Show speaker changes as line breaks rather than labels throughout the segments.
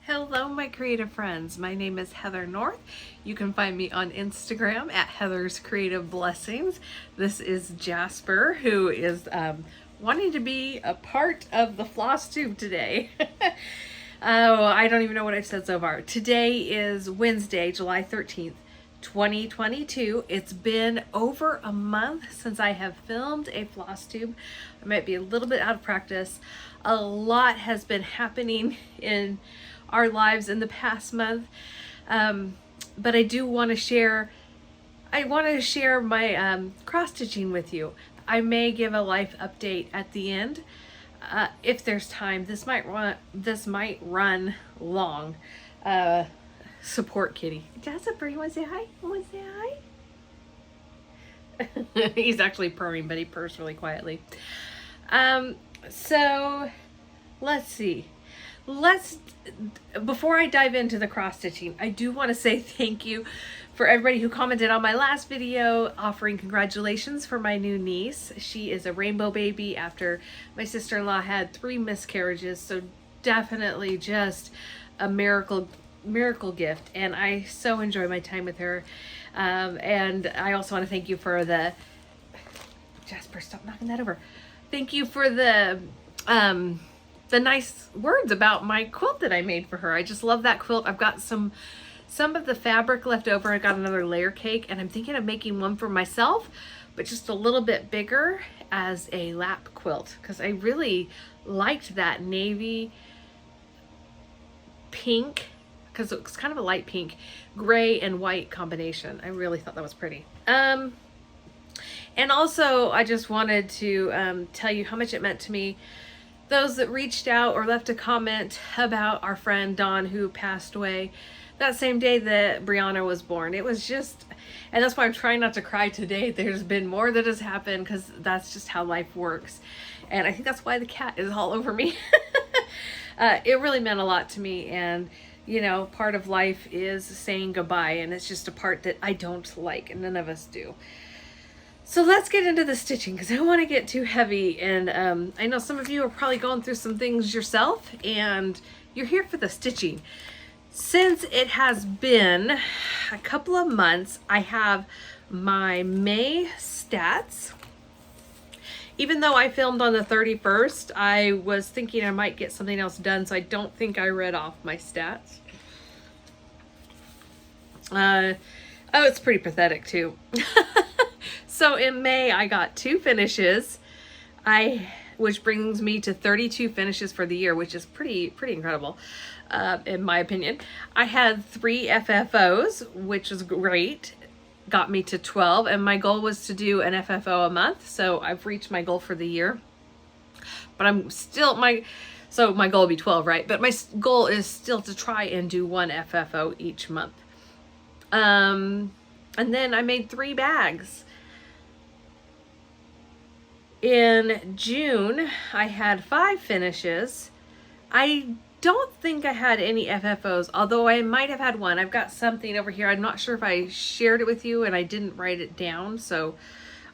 Hello, my creative friends. My name is Heather North. You can find me on Instagram at Heather's Creative Blessings. This is Jasper, who is wanting to be a part of the Flosstube today. Oh, I don't even know what I've said so far. Today is Wednesday, July 13th, 2022. It's been over a month since I have filmed a Flosstube. I might be a little bit out of practice. A lot has been happening in our lives in the past month, but I do want to share. I want to share my cross stitching with you. I may give a life update at the end if there's time. This might run long. Support kitty. Jasper, you want to say hi? You want to say hi? He's actually purring, but he purrs really quietly. So let's see. Before I dive into the cross stitching, I do want to say thank you for everybody who commented on my last video offering congratulations for my new niece. She is a rainbow baby after my sister-in-law had 3 miscarriages, so definitely just a miracle gift, and I so enjoy my time with her. And I also want to thank you for the Jasper, stop knocking that over. Thank you for the nice words about my quilt that I made for her. I just love that quilt. I've got some of the fabric left over. I got another layer cake, and I'm thinking of making one for myself, but just a little bit bigger as a lap quilt, because I really liked that navy pink, because it's kind of a light pink, gray and white combination. I really thought that was pretty. And also I just wanted to tell you how much it meant to me, those that reached out or left a comment about our friend Dawn, who passed away that same day that Brianna was born. It was just, and that's why I'm trying not to cry today. There's been more that has happened, because that's just how life works. And I think that's why the cat is all over me. It really meant a lot to me, and you know, part of life is saying goodbye, and it's just a part that I don't like, and none of us do. So let's get into the stitching, because I don't want to get too heavy, and I know some of you are probably going through some things yourself, and you're here for the stitching. Since it has been a couple of months, I have my May stats. Even though I filmed on the 31st, I was thinking I might get something else done, so I don't think I read off my stats. Oh, it's pretty pathetic too. So in May, I got 2 finishes, which brings me to 32 finishes for the year, which is pretty incredible, in my opinion. I had 3 FFOs, which was great. Got me to 12, and my goal was to do an FFO a month, so I've reached my goal for the year. But I'm still, so my goal would be 12, right? But my goal is still to try and do 1 FFO each month. And then I made 3 bags. In June, I had 5 finishes. I don't think I had any FFOs, although I might have had one. I've got something over here. I'm not sure if I shared it with you, and I didn't write it down, so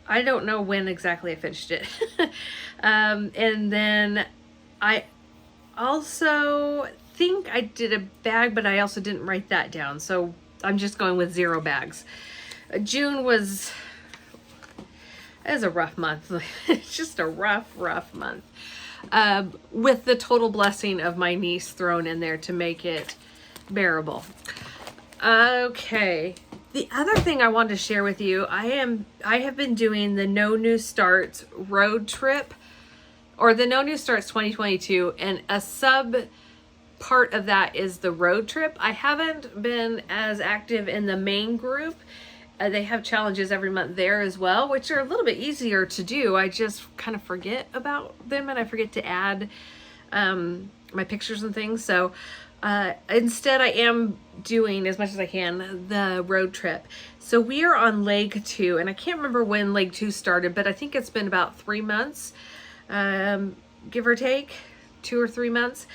I don't know when exactly I finished it. And then I also think I did a bag, but I also didn't write that down, so I'm just going with 0 bags. June was a rough month. It's just a rough month. With the total blessing of my niece thrown in there to make it bearable. Okay. The other thing I wanted to share with you, I have been doing the No New Starts road trip, or the No New Starts 2022, and a sub part of that is the road trip. I haven't been as active in the main group. They have challenges every month there as well, which are a little bit easier to do. I just kind of forget about them, and I forget to add my pictures and things. So instead, I am doing as much as I can the road trip. So we are on leg 2, and I can't remember when leg 2 started, but I think it's been about 3 months, give or take, 2 or 3 months.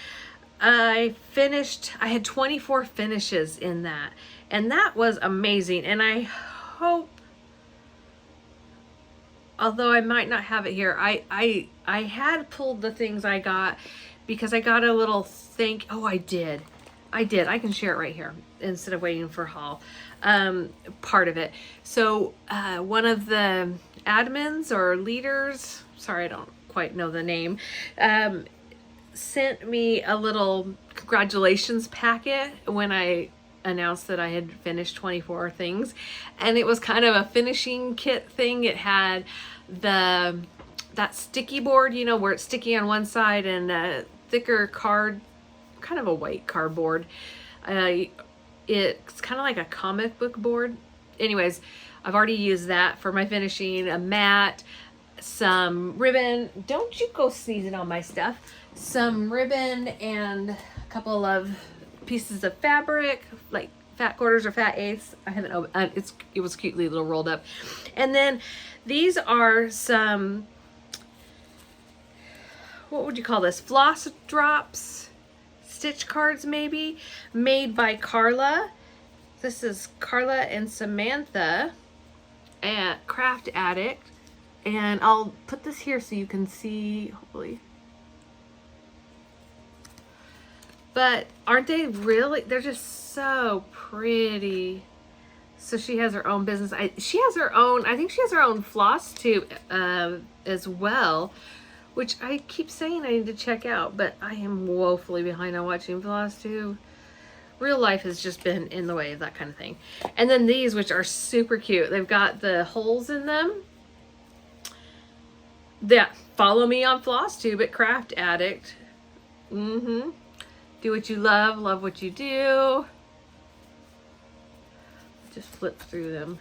I had 24 finishes in that, and that was amazing. And I hope, although I might not have it here, I had pulled the things I got, because I got a little I I did. I can share it right here instead of waiting for haul. Part of it. So one of the admins or leaders, sorry, I don't quite know the name, sent me a little congratulations packet when I announced that I had finished 24 things, and it was kind of a finishing kit thing. It had that sticky board, you know, where it's sticky on one side, and a thicker card, kind of a white cardboard. It's kind of like a comic book board. Anyways, I've already used that for my finishing. A mat, some ribbon. Don't you go sneezing on my stuff. Some ribbon and a couple of pieces of fabric, like fat quarters or fat eighths. I haven't opened. It was cutely little rolled up. And then these are some, what would you call this? Floss drops, stitch cards maybe, made by Karla. This is Karla and Samantha at Craft Addict. And I'll put this here so you can see, hopefully. But aren't they really, they're just so pretty. So she has her own business. She has her own, I think she has her own Flosstube as well, which I keep saying I need to check out, but I am woefully behind on watching Flosstube. Real life has just been in the way of that kind of thing. And then these, which are super cute. They've got the holes in them. Yeah, follow me on Flosstube at Craft Addict. Do what you love, love what you do. Just flip through them.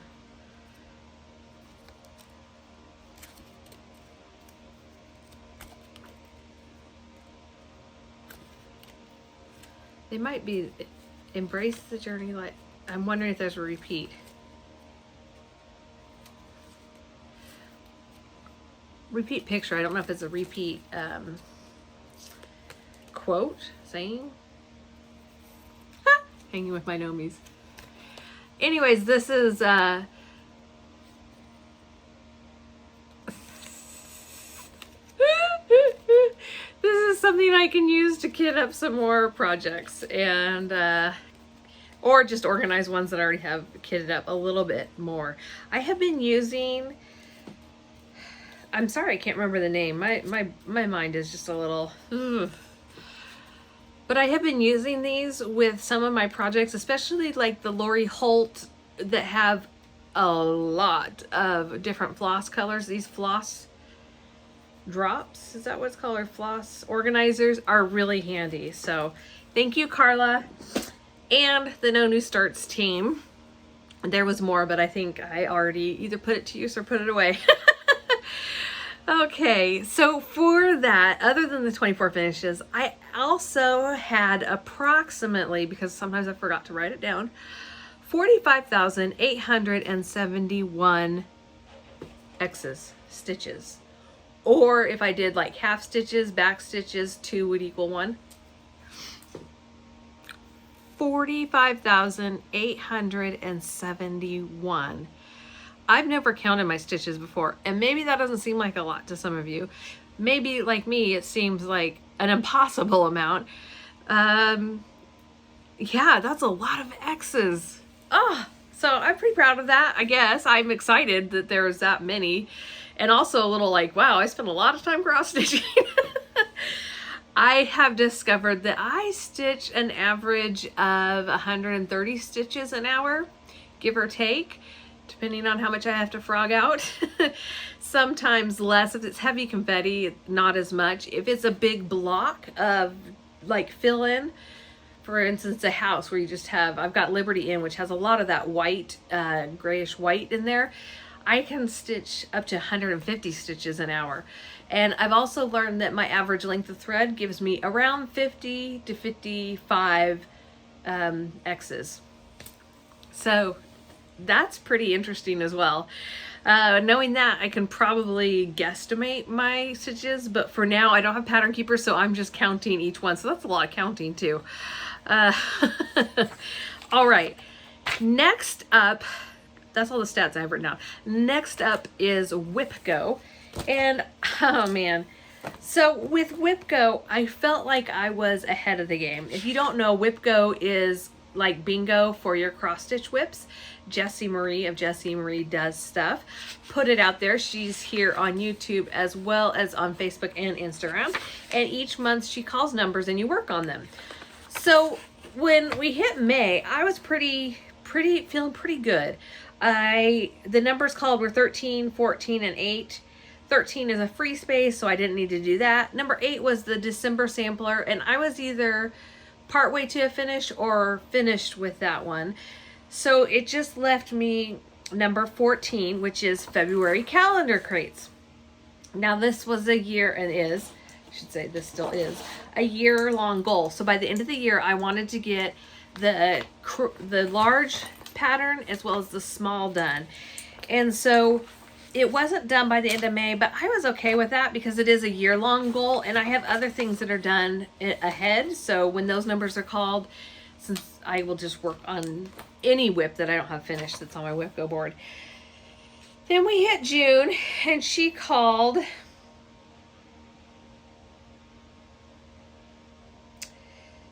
They might be embrace the journey. Like, I'm wondering if there's a repeat. Repeat picture. I don't know if it's a repeat quote, saying. Hanging with my nomies. Anyways, this is this is something I can use to kit up some more projects, and or just organize ones that I already have kitted up a little bit more. I have been using, I'm sorry, I can't remember the name. My mind is just a little But I have been using these with some of my projects, especially like the Laurie Holt that have a lot of different floss colors. These floss drops, is that what it's called? Or floss organizers are really handy. So thank you, Karla, and the No New Starts team. There was more, but I think I already either put it to use or put it away. Okay, so for that, other than the 24 finishes, I also had approximately, because sometimes I forgot to write it down, 45,871 X's, stitches. Or if I did like half stitches, back stitches, 2 would equal 1. 45,871. I've never counted my stitches before, and maybe that doesn't seem like a lot to some of you. Maybe like me, it seems like an impossible amount. Yeah, that's a lot of X's. Oh, so I'm pretty proud of that, I guess. I'm excited that there's that many, and also a little like, wow, I spent a lot of time cross stitching. I have discovered that I stitch an average of 130 stitches an hour, give or take, depending on how much I have to frog out. Sometimes less. If it's heavy confetti, not as much. If it's a big block of like fill in, for instance, a house where you just have, I've got Liberty Inn, which has a lot of that white, grayish white in there. I can stitch up to 150 stitches an hour. And I've also learned that my average length of thread gives me around 50 to 55 X's. So that's pretty interesting as well. Knowing that, I can probably guesstimate my stitches, but for now I don't have pattern keepers, so I'm just counting each one. So that's a lot of counting too. All right, next up, that's all the stats I have written down. Next up is WIPGO. And oh man, So with WIPGO, I felt like I was ahead of the game. If you don't know, WIPGO is like bingo for your cross stitch whips. Jessie Marie of Jessie Marie Does Stuff put it out there. She's here on YouTube as well as on Facebook and Instagram. And each month she calls numbers and you work on them. So when we hit May, I was feeling pretty good. The numbers called were 13, 14, and 8. 13 is a free space, so I didn't need to do that. Number 8 was the December sampler, and I was either partway to a finish or finished with that one. So it just left me number 14, which is February calendar crates. Now this was a year, and is, I should say this still is, a year-long goal. So by the end of the year, I wanted to get the large pattern as well as the small done. And so it wasn't done by the end of May, but I was okay with that because it is a year-long goal and I have other things that are done ahead. So when those numbers are called, since I will just work on any whip that I don't have finished that's on my WIPGO board. Then we hit June and she called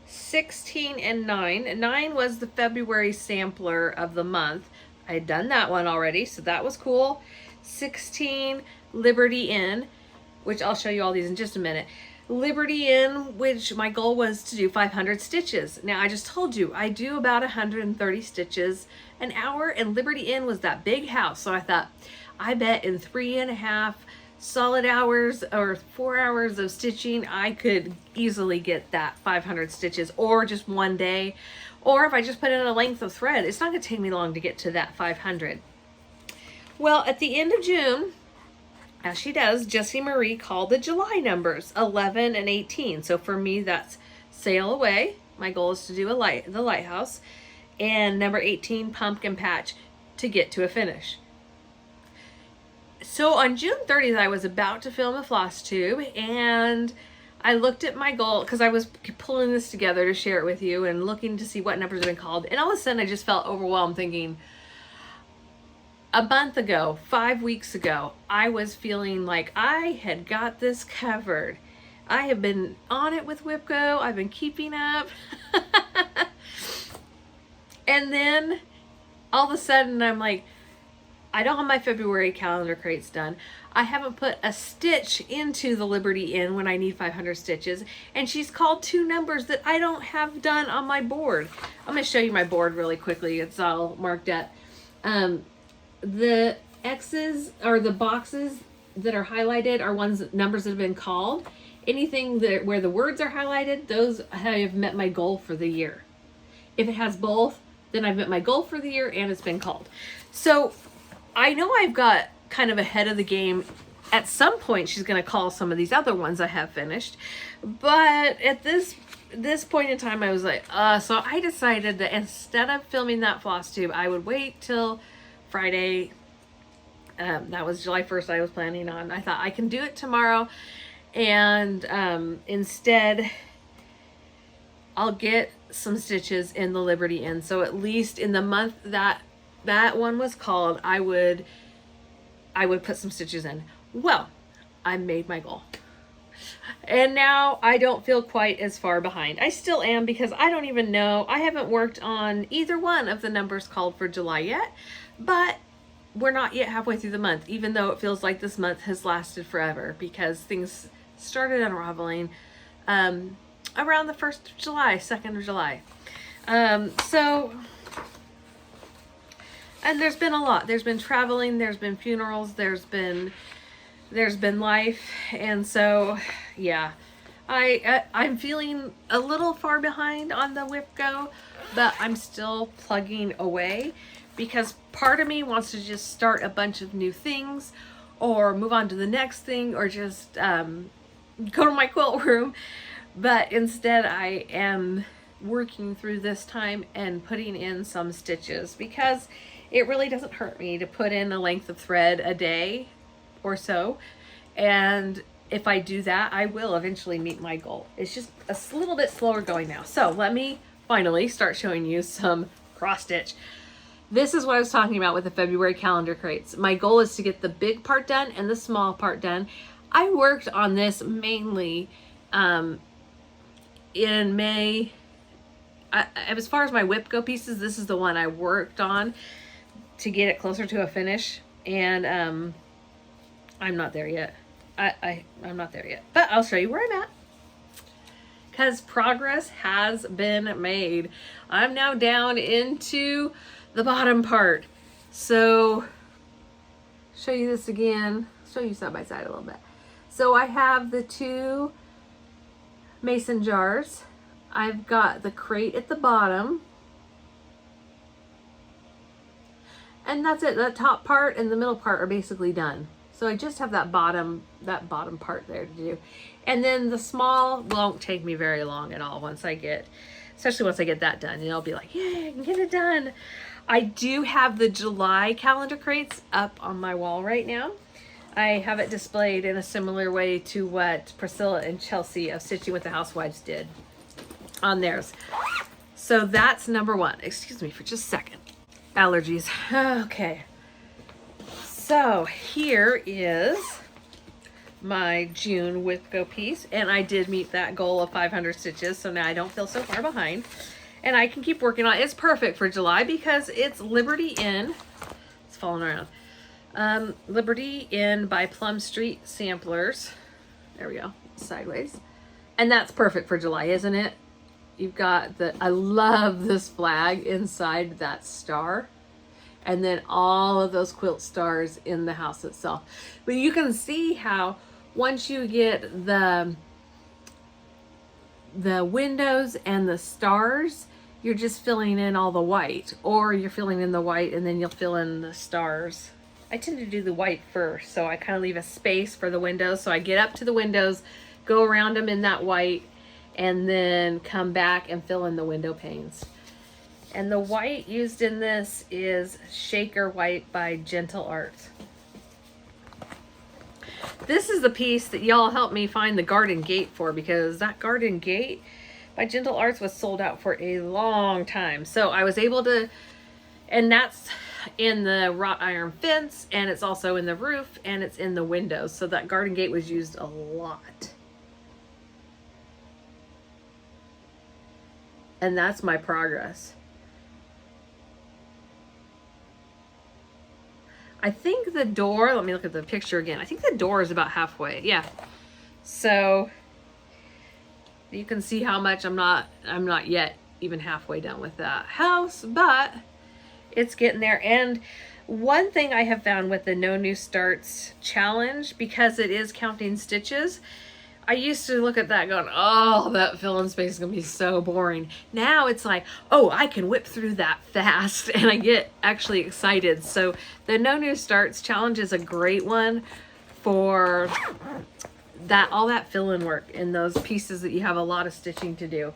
16 and 9. 9 was the February sampler of the month. I had done that one already, so that was cool. 16, Liberty Inn, which I'll show you all these in just a minute. Liberty Inn, which my goal was to do 500 stitches. Now, I just told you, I do about 130 stitches an hour, and Liberty Inn was that big house. So I thought, I bet in 3.5 solid hours or 4 hours of stitching, I could easily get that 500 stitches, or just one day. Or if I just put in a length of thread, it's not going to take me long to get to that 500. Well, at the end of June, as she does, Jessie Marie called the July numbers, 11 and 18. So for me, that's Sail Away. My goal is to do the Lighthouse. And number 18, Pumpkin Patch, to get to a finish. So on June 30th, I was about to film a Flosstube, and I looked at my goal, because I was pulling this together to share it with you and looking to see what numbers have been called. And all of a sudden, I just felt overwhelmed thinking, a month ago, 5 weeks ago, I was feeling like I had got this covered. I have been on it with WIPGO. I've been keeping up. And then all of a sudden I'm like, I don't have my February calendar crates done. I haven't put a stitch into the Liberty Inn when I need 500 stitches. And she's called 2 numbers that I don't have done on my board. I'm going to show you my board really quickly. It's all marked up. The X's or the boxes that are highlighted are numbers that have been called. Anything where the words are highlighted, those have met my goal for the year. If it has both, then I've met my goal for the year and it's been called. So I know I've got kind of ahead of the game. At some point, she's going to call some of these other ones I have finished. But at this point in time, I was like, so I decided that instead of filming that Flosstube, I would wait till Friday. That was July 1st I was planning on. I thought I can do it tomorrow, and instead I'll get some stitches in the Liberty Inn. So at least in the month that one was called, I would put some stitches in. Well, I made my goal. And now I don't feel quite as far behind. I still am, because I don't even know. I haven't worked on either one of the numbers called for July yet, but we're not yet halfway through the month, even though it feels like this month has lasted forever, because things started unraveling around the 1st of July, 2nd of July. And there's been a lot. There's been traveling, there's been funerals, there's been life, and so yeah, I'm feeling a little far behind on the WIPGO, but I'm still plugging away, because part of me wants to just start a bunch of new things or move on to the next thing, or just go to my quilt room. But instead I am working through this time and putting in some stitches, because it really doesn't hurt me to put in a length of thread a day or so. And if I do that, I will eventually meet my goal. It's just a little bit slower going now. So let me finally start showing you some cross stitch. This is what I was talking about with the February calendar crates. My goal is to get the big part done and the small part done. I worked on this mainly in May. As far as my WIPGO pieces, this is the one I worked on to get it closer to a finish. And I'm not there yet. I'm not there yet. But I'll show you where I'm at. Because progress has been made. I'm now down into the bottom part. So, show you this again. Show you side by side a little bit. So I have the 2 mason jars. I've got the crate at the bottom. And that's it. The top part and the middle part are basically done. So I just have that bottom part there to do. And then the small won't take me very long at all especially once I get that done. And I'll be like, yay, I can get it done. I do have the July calendar crates up on my wall right now. I have it displayed in a similar way to what Priscilla and Chelsea of Stitching with the Housewives did on theirs. So that's number 1. Excuse me for just a second. Allergies. Okay. So here is my June WIPGO piece, and I did meet that goal of 500 stitches, so now I don't feel so far behind. And I can keep working on it. It's perfect for July because it's Liberty Inn. It's falling around. Liberty Inn by Plum Street Samplers. There we go. Sideways. And that's perfect for July, isn't it? You've got I love this flag inside that star. And then all of those quilt stars in the house itself. But you can see how once you get the windows and the stars, you're just filling in all the white. Or you're filling in the white and then you'll fill in the stars. I tend to do the white first, so I kind of leave a space for the windows. So I get up to the windows, go around them in that white, and then come back and fill in the window panes. And the white used in this is Shaker White by Gentle Art. This is the piece that y'all helped me find the garden gate for, because that garden gate by Gentle Arts was sold out for a long time. So I was able to, and that's in the wrought iron fence, and it's also in the roof, and it's in the windows. So that garden gate was used a lot. And that's my progress. I think the door, let me look at the picture again. I think the door is about halfway. Yeah. So you can see how much I'm not yet even halfway done with that house, but it's getting there. And one thing I have found with the No New Starts challenge, because it is counting stitches, I used to look at that going, oh, that fill-in space is going to be so boring. Now it's like, oh, I can whip through that fast, and I get actually excited. So the No New Starts challenge is a great one for that, all that fill-in work in those pieces that you have a lot of stitching to do.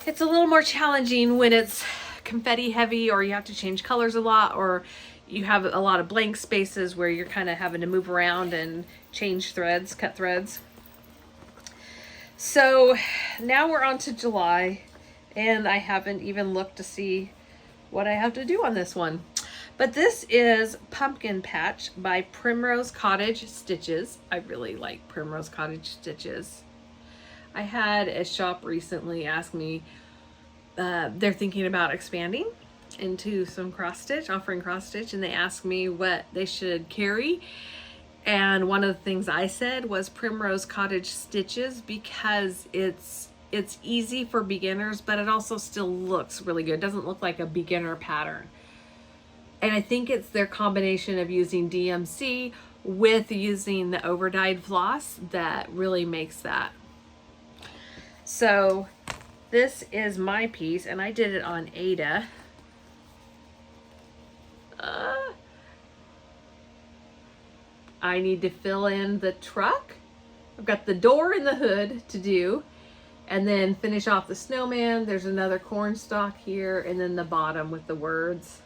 It's a little more challenging when it's confetti heavy, or you have to change colors a lot, or you have a lot of blank spaces where you're kind of having to move around and change threads, cut threads. So now we're on to July, and I haven't even looked to see what I have to do on this one. But this is Pumpkin Patch by Primrose Cottage Stitches. I really like Primrose Cottage Stitches. I had a shop recently ask me, they're thinking about expanding into some cross stitch, offering cross stitch, and they asked me what they should carry. And one of the things I said was Primrose Cottage Stitches, because it's easy for beginners, but it also still looks really good. It doesn't look like a beginner pattern. And I think it's their combination of using DMC with using the overdyed floss that really makes that. So this is my piece, and I did it on Ada. I need to fill in the truck. I've got the door and the hood to do, and then finish off the snowman. There's another corn stalk here, and then the bottom with the words.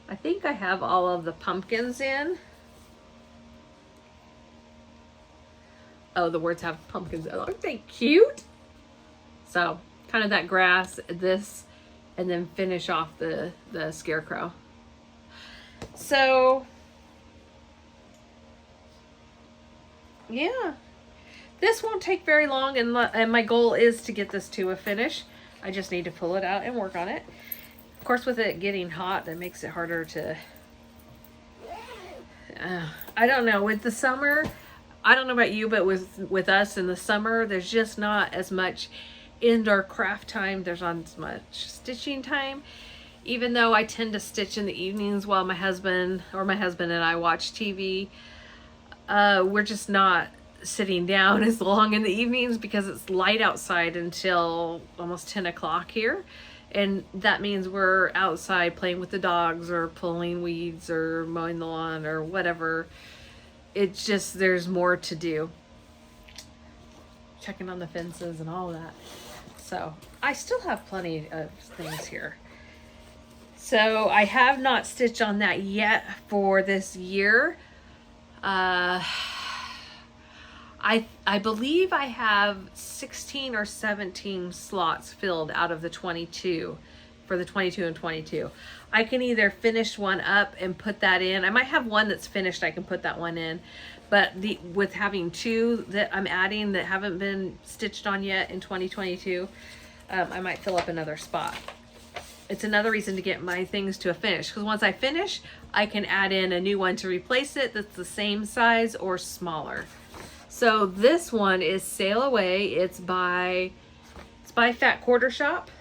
I think I have all of the pumpkins in. Oh, the words have pumpkins. Aren't they cute? So kind of that grass, this, and then finish off the scarecrow. So yeah, this won't take very long, and my goal is to get this to a finish. I just need to pull it out and work on it. Of course, with it getting hot, that makes it harder to, I don't know, with the summer, I don't know about you, but with us in the summer, there's just not as much indoor craft time. There's not as much stitching time. Even though I tend to stitch in the evenings while my husband and I watch TV, we're just not sitting down as long in the evenings because it's light outside until almost 10 o'clock here. And that means we're outside playing with the dogs or pulling weeds or mowing the lawn or whatever. It's just, there's more to do. Checking on the fences and all of that. So I still have plenty of things here. So I have not stitched on that yet for this year. I believe I have 16 or 17 slots filled out of the 22 for the 22 and 22. I can either finish one up and put that in. I might have one that's finished. I can put that one in. But with having two that I'm adding that haven't been stitched on yet in 2022, I might fill up another spot. It's another reason to get my things to a finish, because once I finish, I can add in a new one to replace it that's the same size or smaller. So this one is Sail Away. It's by Fat Quarter Shop.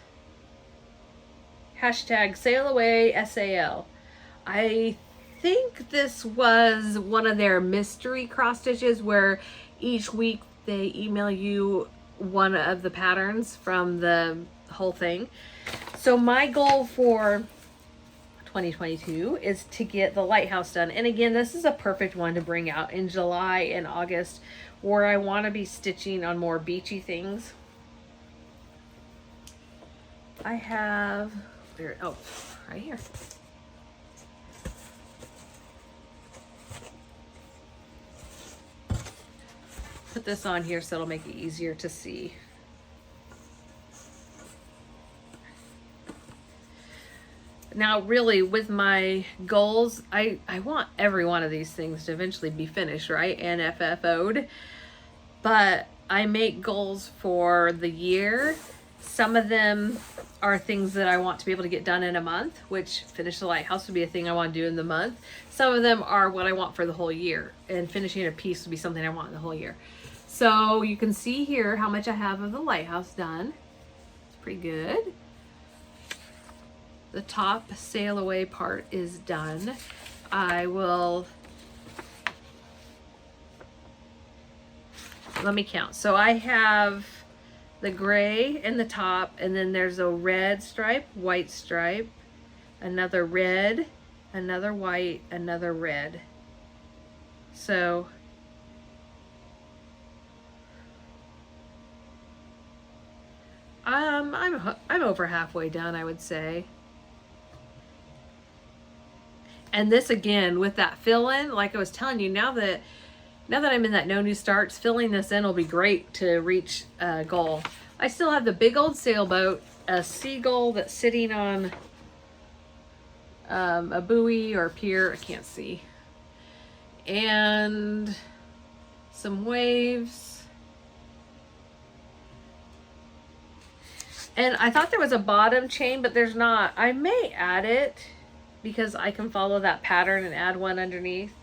Hashtag Sail Away SAL. I think this was one of their mystery cross stitches where each week they email you one of the patterns from the whole thing. So my goal for 2022 is to get the lighthouse done. And again, this is a perfect one to bring out in July and August where I want to be stitching on more beachy things. I have, oh, right here. Put this on here so it'll make it easier to see. Now, really, with my goals, I want every one of these things to eventually be finished, right? And FFO'd. But I make goals for the year. Some of them are things that I want to be able to get done in a month, which finish the lighthouse would be a thing I want to do in the month. Some of them are what I want for the whole year. And finishing a piece would be something I want in the whole year. So you can see here how much I have of the lighthouse done. It's pretty good. The top Sail Away part is done. I will, let me count. So I have the gray in the top, and then there's a red stripe, white stripe, another red, another white, another red. So I'm over halfway done, I would say. And this again, with that fill-in, like I was telling you, now that I'm in that no new starts, filling this in will be great to reach a goal. I still have the big old sailboat, a seagull that's sitting on a buoy or pier, I can't see, and some waves. And I thought there was a bottom chain, but there's not. I may add it, because I can follow that pattern and add one underneath.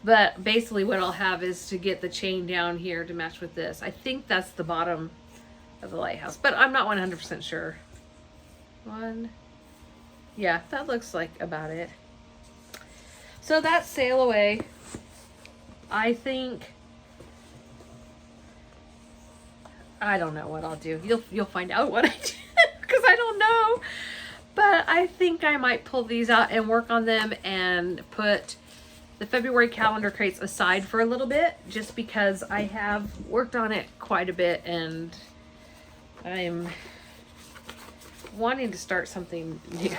But basically what I'll have is to get the chain down here to match with this. I think that's the bottom of the lighthouse, but I'm not 100% sure. Yeah, that looks like about it. So that's Sail Away. I think, I don't know what I'll do. You'll find out what I do, because I don't know. But I think I might pull these out and work on them and put the February calendar crates aside for a little bit, just because I have worked on it quite a bit and I'm wanting to start something new.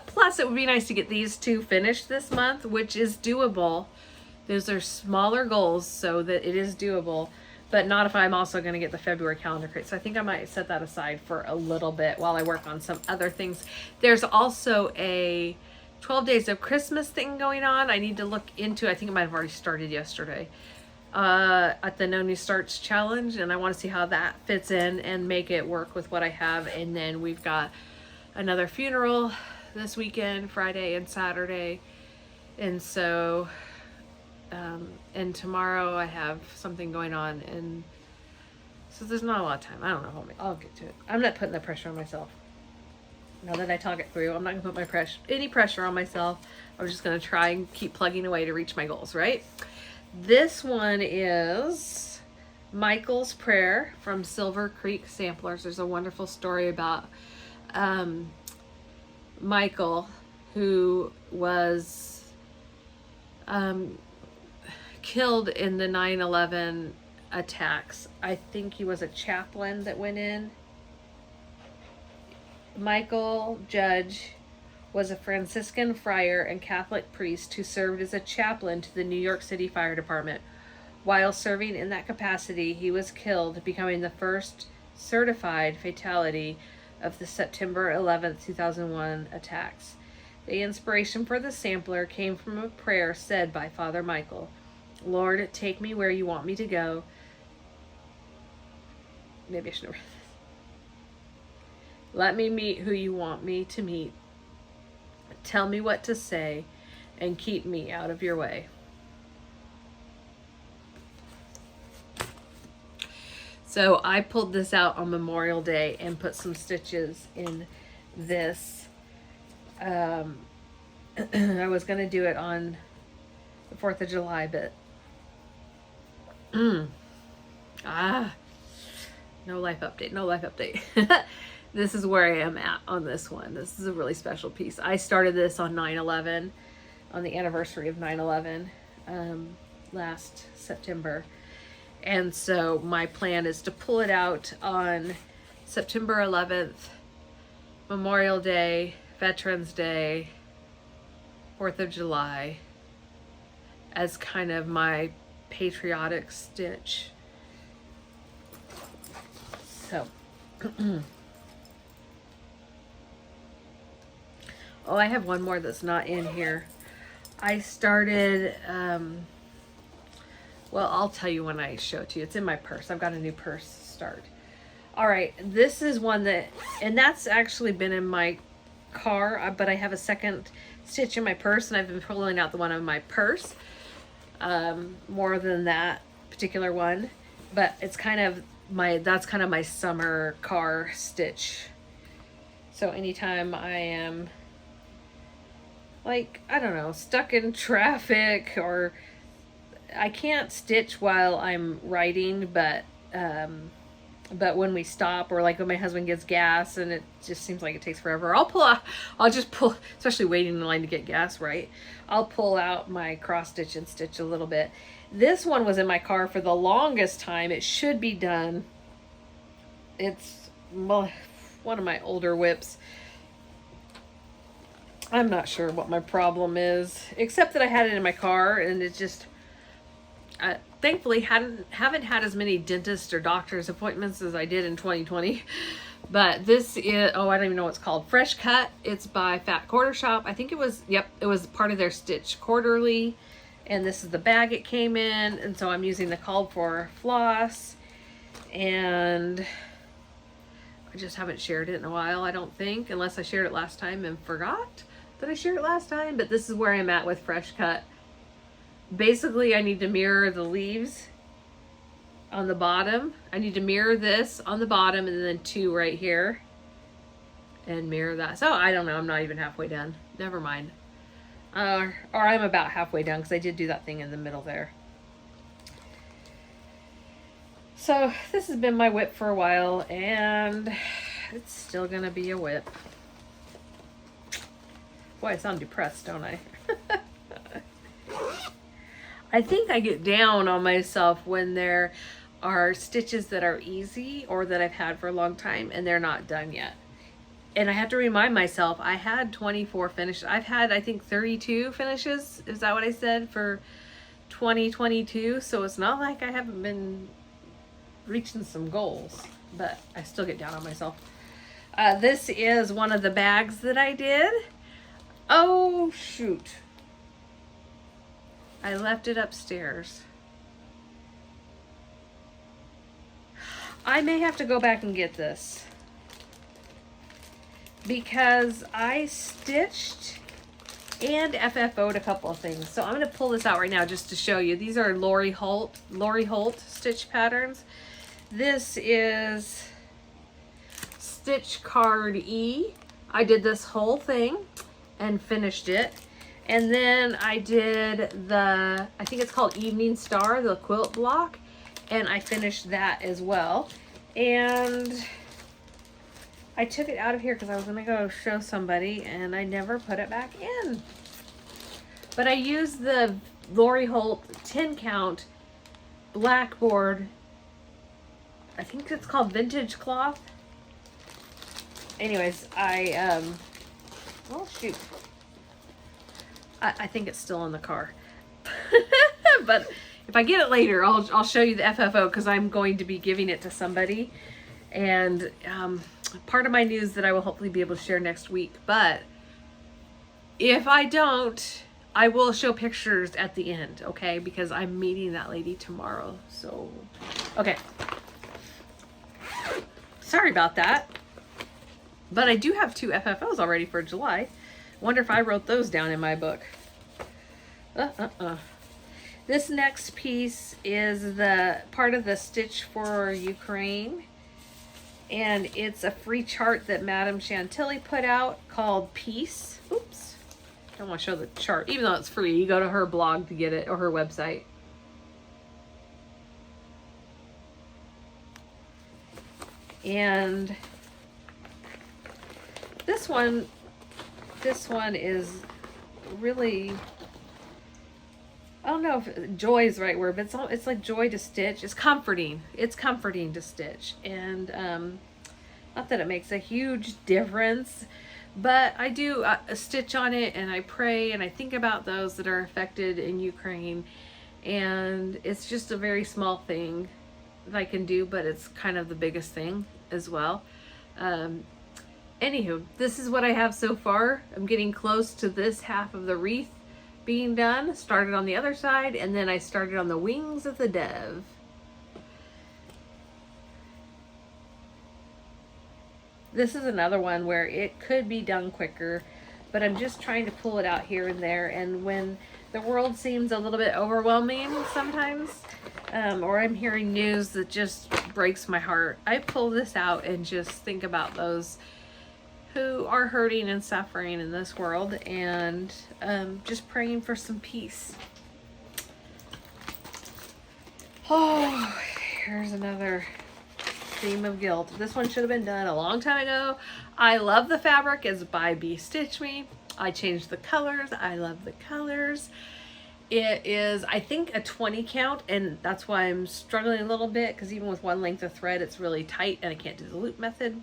Plus, it would be nice to get these two finished this month, which is doable. Those are smaller goals, so that it is doable. But not if I'm also going to get the February calendar crate. So I think I might set that aside for a little bit while I work on some other things. There's also a 12 days of Christmas thing going on. I need to look into, I think it might have already started yesterday, at the No New Starts challenge, and I want to see how that fits in and make it work with what I have. And then we've got another funeral this weekend, Friday and Saturday, and so and tomorrow I have something going on, and so there's not a lot of time. I don't know. I'll get to it. I'm not putting the pressure on myself. Now that I talk it through, I'm not gonna put any pressure on myself. I'm just gonna try and keep plugging away to reach my goals, right? This one is Mychal's Prayer from Silver Creek Samplers. There's a wonderful story about Mychal, who was killed in the 9/11 attacks. I think he was a chaplain that went in. Mychal Judge was a Franciscan friar and Catholic priest who served as a chaplain to the New York City Fire Department. While serving in that capacity, he was killed, becoming the first certified fatality of the September 11th, 2001 attacks. The inspiration for the sampler came from a prayer said by Father Mychal. Lord, take me where you want me to go. Maybe I should have read this. Let me meet who you want me to meet. Tell me what to say and keep me out of your way. So I pulled this out on Memorial Day and put some stitches in this. I was going to do it on the 4th of July, but no life update. This is where I am at on this one. This is a really special piece. I started this on 9/11, on the anniversary of 9/11, last September. And so my plan is to pull it out on September 11th, Memorial Day, Veterans Day, 4th of July, as kind of my patriotic stitch. So, oh, I have one more that's not in here. I started, well, I'll tell you when I show it to you. It's in my purse. I've got a new purse start. All right, this is one that, and that's actually been in my car, but I have a second stitch in my purse, and I've been pulling out the one in my purse more than that particular one. But it's kind of that's kind of my summer car stitch. So anytime I am, like, I don't know, stuck in traffic, or I can't stitch while I'm riding, but when we stop, or like when my husband gets gas and it just seems like it takes forever, I'll just pull, especially waiting in line to get gas, right? I'll pull out my cross stitch and stitch a little bit. This one was in my car for the longest time. It should be done. It's one of my older whips. I'm not sure what my problem is, except that I had it in my car, and it just, thankfully haven't had as many dentist or doctor's appointments as I did in 2020. But this is, oh, I don't even know what it's called. Fresh Cut. It's by Fat Quarter Shop. I think it was, yep, it was part of their Stitch Quarterly. And this is the bag it came in. And so I'm using the called for floss. And I just haven't shared it in a while, I don't think, unless I shared it last time and forgot that I shared it last time. But this is where I'm at with Fresh Cut. Basically, I need to mirror the leaves on the bottom. I need to mirror this on the bottom, and then 2 right here, and mirror that. So I don't know, I'm not even halfway done. Never mind. Or I'm about halfway done, because I did do that thing in the middle there. So this has been my whip for a while, and it's still gonna be a whip. Boy, I sound depressed, don't I? I think I get down on myself when there are stitches that are easy or that I've had for a long time and they're not done yet. And I have to remind myself, I had 24 finishes. I've had, I think, 32 finishes. Is that what I said for 2022? So it's not like I haven't been reaching some goals, but I still get down on myself. This is one of the bags that I did. Oh, shoot. I left it upstairs. I may have to go back and get this because I stitched and FFO'd a couple of things. So I'm going to pull this out right now just to show you. These are Laurie Holt stitch patterns. This is Stitch Card E. I did this whole thing and finished it. And then I did the, I think it's called Evening Star, the quilt block. And I finished that as well. And I took it out of here because I was going to go show somebody and I never put it back in. But I used the Laurie Holt 10 count blackboard. I think it's called vintage cloth. Anyways, oh shoot. I think it's still in the car. But if I get it later, I'll show you the FFO because I'm going to be giving it to somebody. And part of my news that I will hopefully be able to share next week. But if I don't, I will show pictures at the end, okay? Because I'm meeting that lady tomorrow. So, okay. Sorry about that. But I do have 2 FFOs already for July. Wonder if I wrote those down in my book. This next piece is the part of the Stitch for Ukraine. And it's a free chart that Madame Chantilly put out called Peace. Oops. I don't want to show the chart. Even though it's free, you go to her blog to get it, or her website. And this one is really, I don't know if joy is the right word, but it's like joy to stitch. It's comforting. It's comforting to stitch. And not that it makes a huge difference, but I do stitch on it and I pray and I think about those that are affected in Ukraine. And it's just a very small thing that I can do, but it's kind of the biggest thing as well. Anywho, this is what I have so far. I'm getting close to this half of the wreath being done. Started on the other side, and then I started on the wings of the dove. This is another one where it could be done quicker, but I'm just trying to pull it out here and there. And when the world seems a little bit overwhelming sometimes, or I'm hearing news that just breaks my heart, I pull this out and just think about those who are hurting and suffering in this world, and just praying for some peace. Oh, here's another theme of guilt. This one should have been done a long time ago. I love the fabric. It's by Be Stitch Me. I changed the colors. I love the colors. It is, I think, a 20 count, and that's why I'm struggling a little bit, because even with one length of thread, it's really tight, and I can't do the loop method.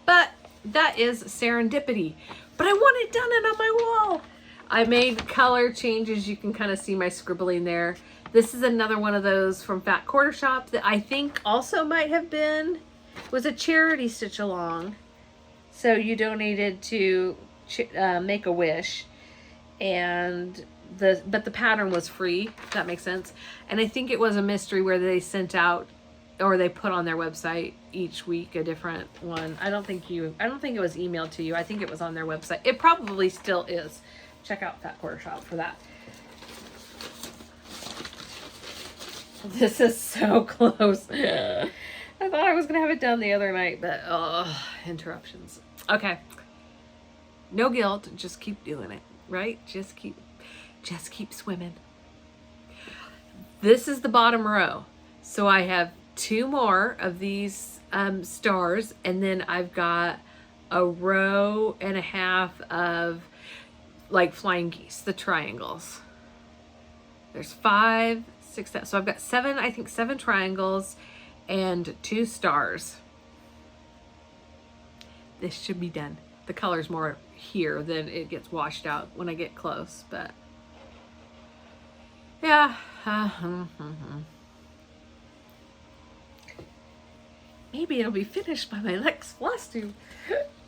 But that is serendipity. But I want it done and on my wall. I made color changes. You can kind of see my scribbling there. This is another one of those from Fat Quarter Shop that I think also might have been, was a charity stitch along. So you donated to Make-A-Wish, and but the pattern was free, if that makes sense. And I think it was a mystery where they sent out, or they put on their website each week a different one. I don't think it was emailed to you. I think it was on their website. It probably still is. Check out Fat Quarter Shop for that. This is so close. I thought I was gonna have it done the other night, but interruptions. Okay. No guilt, just keep doing it, right? Just keep swimming. This is the bottom row. So I have 2 more of these stars, and then I've got a row and a half of like flying geese, the triangles. There's 5, 6, 7. So I've got 7, I think 7 triangles and 2 stars. This should be done. The color's more here than it gets washed out when I get close, but yeah. Maybe it'll be finished by my next Flosstube.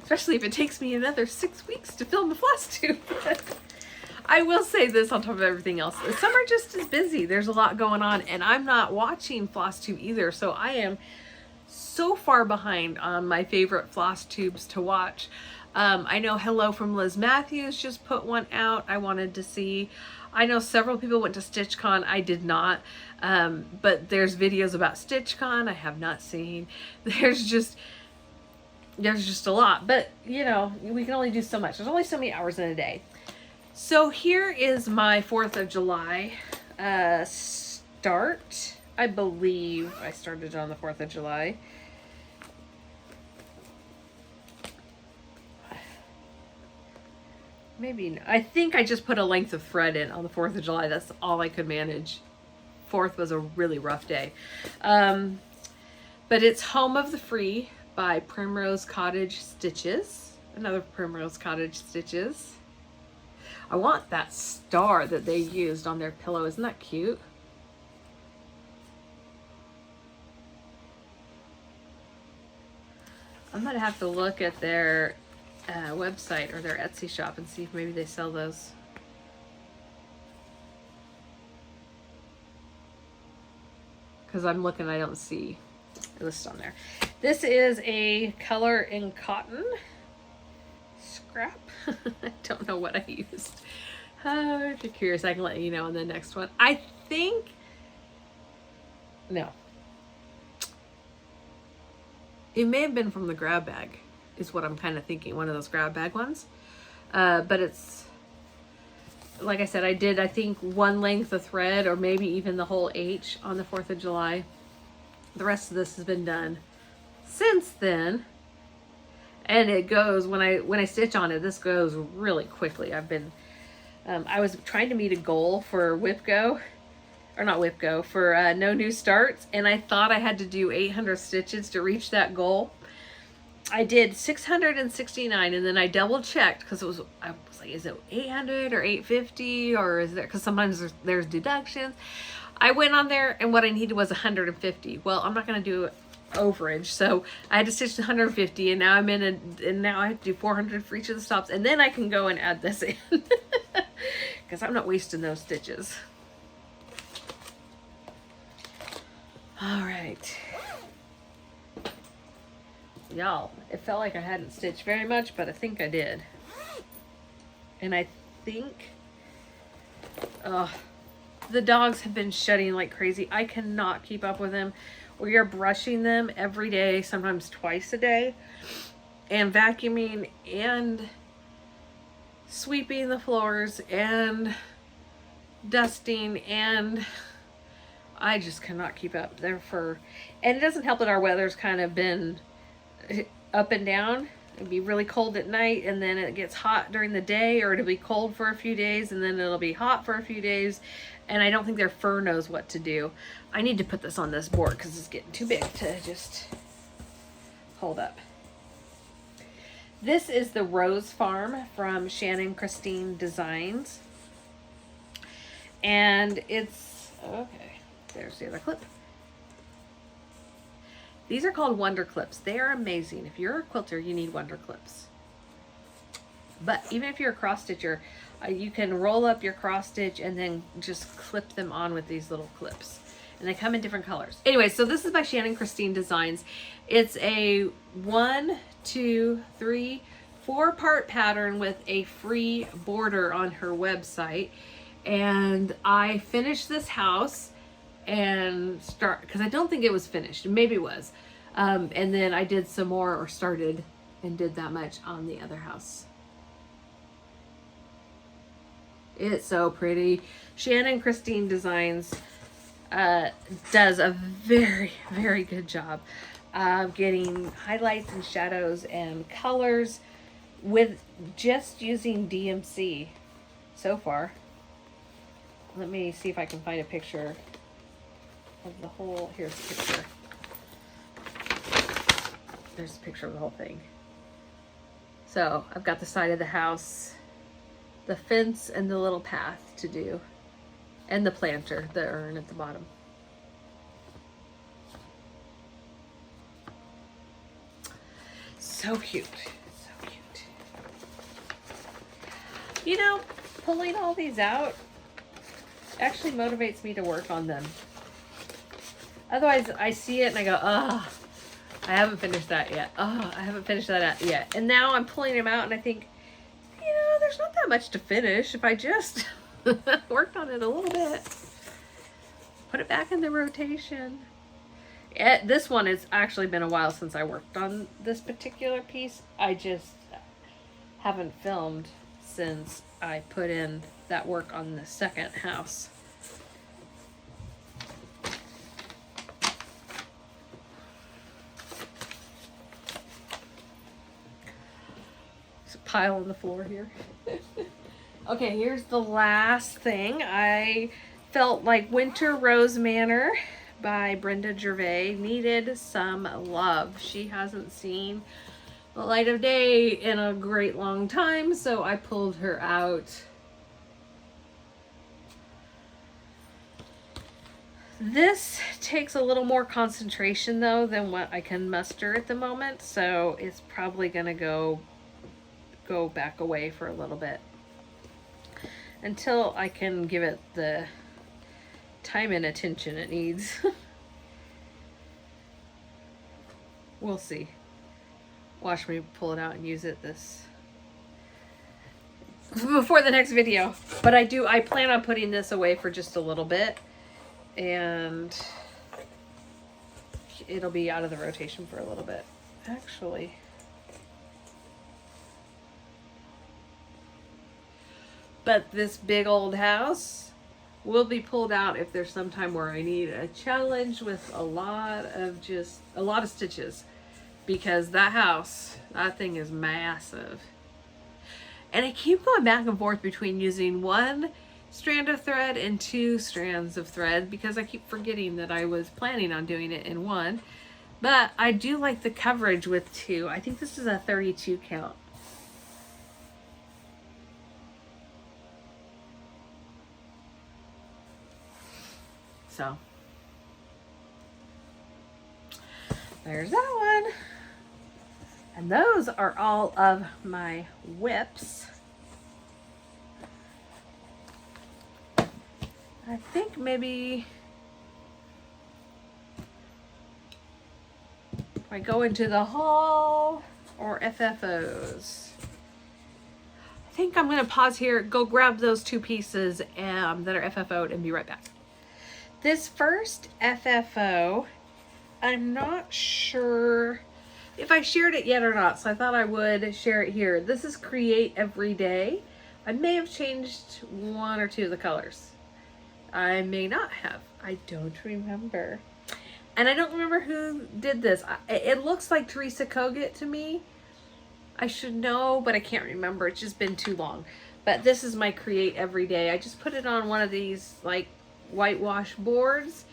especially if it takes me another 6 weeks to film the Flosstube. I will say this on top of everything else. The summer just is busy. There's a lot going on, and I'm not watching Flosstube either, so I am so far behind on my favorite Flosstubes to watch. I know Hello from Liz Matthews just put one out I wanted to see. I know several people went to StitchCon. I did not, but there's videos about StitchCon I have not seen. There's just a lot, but you know, we can only do so much. There's only so many hours in a day. So here is my 4th of July start. I believe I started on the 4th of July. Maybe, I think I just put a length of thread in on the 4th of July. That's all I could manage. 4th was a really rough day. But it's Home of the Free by Primrose Cottage Stitches. Another Primrose Cottage Stitches. I want that star that they used on their pillow. Isn't that cute? I'm gonna have to look at their website or their Etsy shop and see if maybe they sell those. Because I'm looking, I don't see a list on there. This is a color in cotton scrap. I don't know what I used. If you're curious, I can let you know on the next one. I think, no. It may have been from the grab bag, is what I'm kind of thinking. One of those grab bag ones. But it's, like I said, I did, I think, one length of thread or maybe even the whole H on the 4th of July. The rest of this has been done since then. And it goes, when I stitch on it, this goes really quickly. I've been, I was trying to meet a goal for WIPGO. Or not WIPGO, for No New Starts, and I thought I had to do 800 stitches to reach that goal. I did 669, and then I double checked because I was like, is it 800 or 850, or is there, because sometimes there's deductions. I went on there, and what I needed was 150. Well, I'm not going to do overage, so I had to stitch 150, and now I'm in and now I have to do 400 for each of the stops, and then I can go and add this in because I'm not wasting those stitches. All right, y'all, it felt like I hadn't stitched very much, but I think I did. And I think the dogs have been shedding like crazy. I cannot keep up with them. We are brushing them every day, sometimes twice a day, and vacuuming and sweeping the floors and dusting, and I just cannot keep up. And it doesn't help that our weather's kind of been up and down. It'd be really cold at night, and then it gets hot during the day, or it'll be cold for a few days, and then it'll be hot for a few days. And I don't think their fur knows what to do. I need to put this on this board because it's getting too big to just hold up. This is the Rose Farm from Shannon Christine Designs. And it's, okay, there's the other clip. These are called Wonder Clips. They are amazing. If you're a quilter, you need Wonder Clips. But even if you're a cross stitcher, you can roll up your cross stitch and then just clip them on with these little clips. And they come in different colors. Anyway, so this is by Shannon Christine Designs. It's a 1, 2, 3, 4-part pattern with a free border on her website. And I finished this house and because I don't think it was finished. Maybe it was. And then I did some more, or started and did that much on the other house. It's so pretty. Shannon Christine Designs does a very, very good job of getting highlights and shadows and colors with just using DMC so far. Let me see if I can find a picture of the whole. Here's a picture. There's a picture of the whole thing. So I've got the side of the house, the fence, and the little path to do, and the planter, the urn at the bottom. So cute, so You know, pulling all these out actually motivates me to work on them. Otherwise, I see it and I go, oh, I haven't finished that yet. Oh, I haven't finished that yet. And now I'm pulling them out and I think, you know, there's not that much to finish if I just worked on it a little bit. Put it back in the rotation. This one has actually been a while since I worked on this particular piece. I just haven't filmed since I put in that work on the second house. There's a pile on the floor here. Okay, here's the last thing. I felt like Winter Rose Manor by Brenda Gervais needed some love. She hasn't seen the light of day in a great long time, so I pulled her out. This takes a little more concentration though than what I can muster at the moment, so it's probably gonna go back away for a little bit until I can give it the time and attention it needs. We'll see. Watch me pull it out and use it before the next video. But I plan on putting this away for just a little bit, and it'll be out of the rotation for a little bit. Actually, but this big old house will be pulled out if there's some time where I need a challenge with a lot of stitches, because that thing is massive. And I keep going back and forth between using one strand of thread and 2 strands of thread because I keep forgetting that I was planning on doing it in one. But I do like the coverage with 2. I think this is a 32 count. So there's that one. And those are all of my whips. I think maybe if I go into the haul or FFOs. I think I'm going to pause here, go grab those 2 pieces that are FFO'd and be right back. This first FFO, I'm not sure if I shared it yet or not, so I thought I would share it here. This is Create Every Day. I may have changed 1 or 2 of the colors. I may not have. I don't remember. And I don't remember who did this. It looks like Teresa Kogut to me. I should know, but I can't remember. It's just been too long. But this is my Create Every Day. I just put it on one of these like whitewash boards.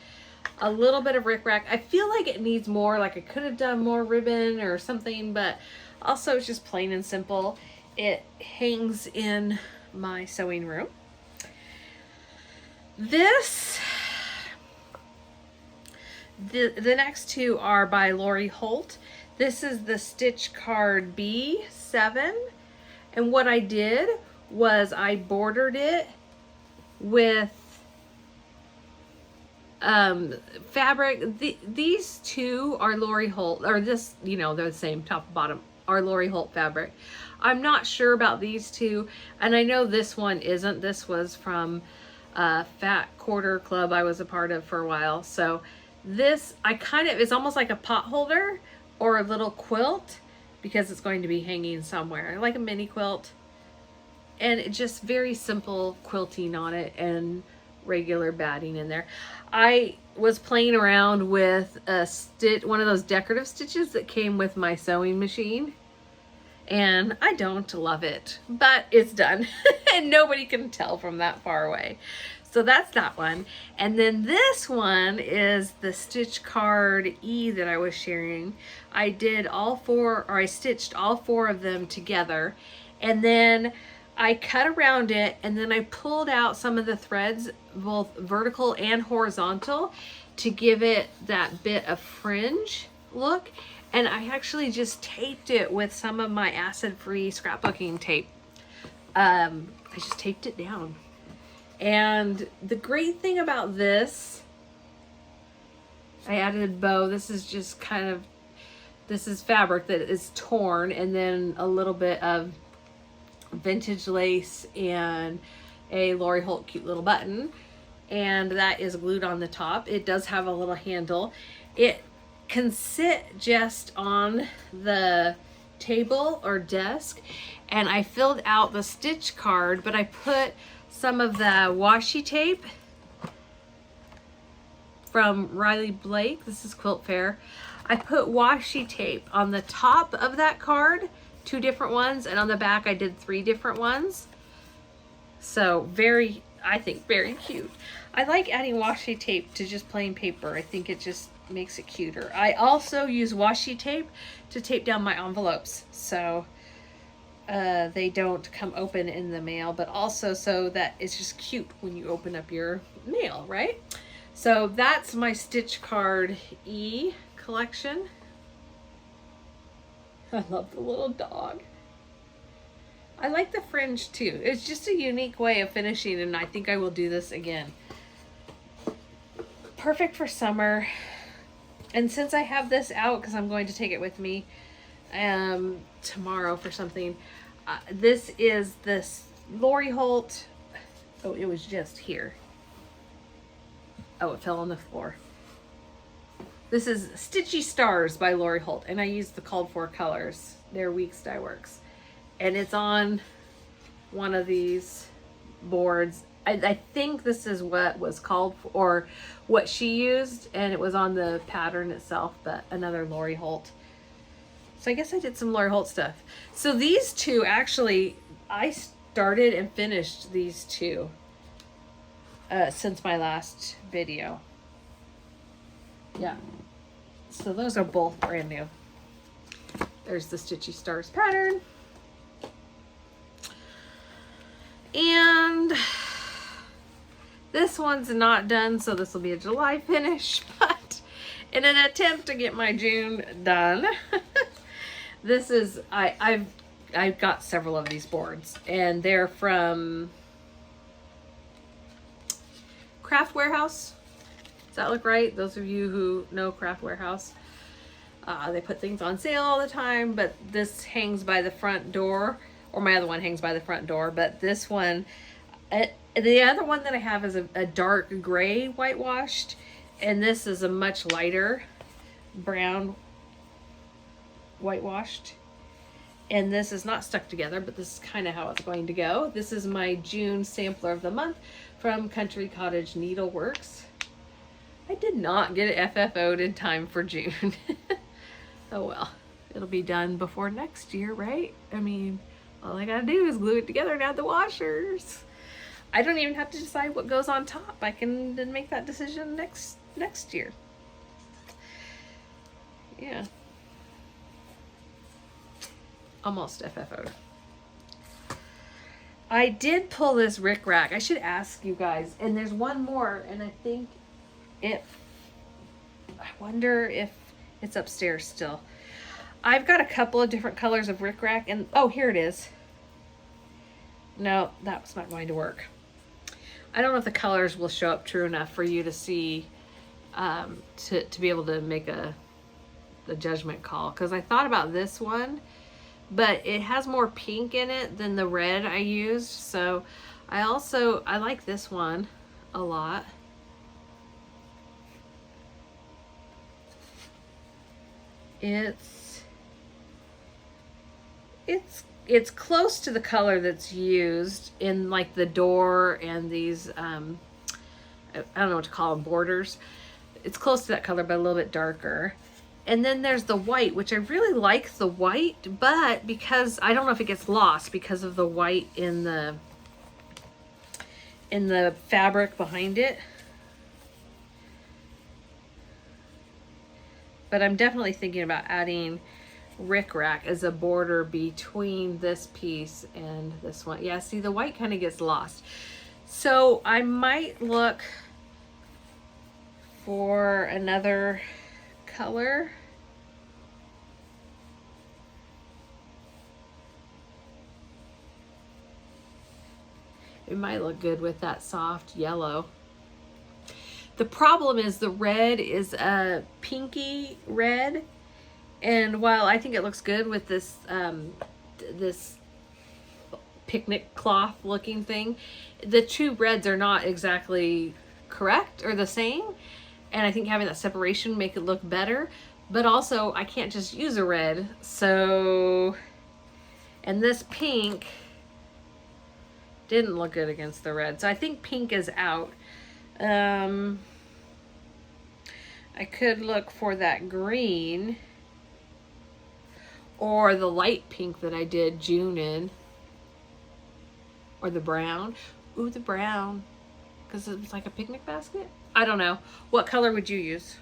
A little bit of rickrack. I feel like it needs more, like I could have done more ribbon or something, but also it's just plain and simple. It hangs in my sewing room. The next 2 are by Laurie Holt. This is the Stitch Card B7, and what I did was I bordered it with fabric. These 2 are Laurie Holt, or this, you know, they're the same top and bottom, are Laurie Holt fabric. I'm not sure about these 2, and I know this one isn't. This was from Fat Quarter Club I was a part of for a while. So this, it's almost like a pot holder or a little quilt, because it's going to be hanging somewhere, like a mini quilt. And it just very simple quilting on it and regular batting in there. I was playing around with one of those decorative stitches that came with my sewing machine, and I don't love it, but it's done and nobody can tell from that far away. So that's that one. And then this one is the Stitch Card E that I was sharing. I did all 4, or I stitched all 4 of them together, and then I cut around it, and then I pulled out some of the threads, both vertical and horizontal, to give it that bit of fringe look. And I actually just taped it with some of my acid-free scrapbooking tape. I just taped it down. And the great thing about this, I added a bow. This is just kind of, this is fabric that is torn, and then a little bit of vintage lace and a Laurie Holt cute little button, and that is glued on the top. It does have a little handle. It can sit just on the table or desk, and I filled out the stitch card, but I put some of the washi tape from Riley Blake. This is Quilt Fair. I put washi tape on the top of that card, 2 different ones, and on the back I did 3 different ones. So very, I think very cute. I like adding washi tape to just plain paper. I think it just makes it cuter. I also use washi tape to tape down my envelopes, so they don't come open in the mail, but also so that it's just cute when you open up your mail, right? So that's my Stitch Card E collection. I love the little dog. I like the fringe too. It's just a unique way of finishing, and I think I will do this again. Perfect for summer. And since I have this out, because I'm going to take it with me tomorrow for something, this is this Laurie Holt. Oh, it was just here. Oh, it fell on the floor. This is Stitchy Stars by Laurie Holt, and I used the called for colors. They're Weeks Dye Works, and it's on one of these boards. I think this is what was called for, or what she used, and it was on the pattern itself, but another Laurie Holt. So I guess I did some Laurie Holt stuff. So these two, actually, I started and finished these two since my last video. Yeah. So those are both brand new. There's the Stitchy Stars pattern. And this one's not done, so this will be a July finish, but in an attempt to get my June done, this is, I've got several of these boards, and they're from Craft Warehouse. Does that look right? Those of you who know Craft Warehouse, they put things on sale all the time, but this hangs by the front door, or my other one hangs by the front door, but this one, the other one that I have is a dark gray whitewashed, and this is a much lighter brown whitewashed. And this is not stuck together, but this is kind of how it's going to go. This is my June sampler of the month from Cottage Needleworks. I did not get it FFO'd in time for June. Oh well, it'll be done before next year, right? I mean, all I gotta do is glue it together and add the washers. I don't even have to decide what goes on top. I can then make that decision next year. Yeah. Almost FFO'd. I did pull this rickrack. I should ask you guys. And there's one more, and I think I wonder if it's upstairs still. I've got a couple of different colors of rickrack, and oh, here it is. No, that's not going to work. I don't know if the colors will show up true enough for you to see, to be able to make the judgment call. Because I thought about this one, but it has more pink in it than the red I used. So I like this one a lot. It's close to the color that's used in like the door and these, I don't know what to call them, borders. It's close to that color, but a little bit darker. And then there's the white, which I really like the white, but because, I don't know if it gets lost because of the white in the fabric behind it. But I'm definitely thinking about adding rickrack as a border between this piece and this one. Yeah, see, the white kind of gets lost. So I might look for another color. It might look good with that soft yellow. The problem is the red is a pinky red, and while I think it looks good with this this picnic cloth looking thing, the two reds are not exactly correct or the same, and I think having that separation make it look better. But also I can't just use a red, so, and this pink didn't look good against the red, so I think pink is out. I could look for that green or the light pink that I did June in, or the brown. Ooh, the brown, because it's like a picnic basket. I don't know. What color would you use?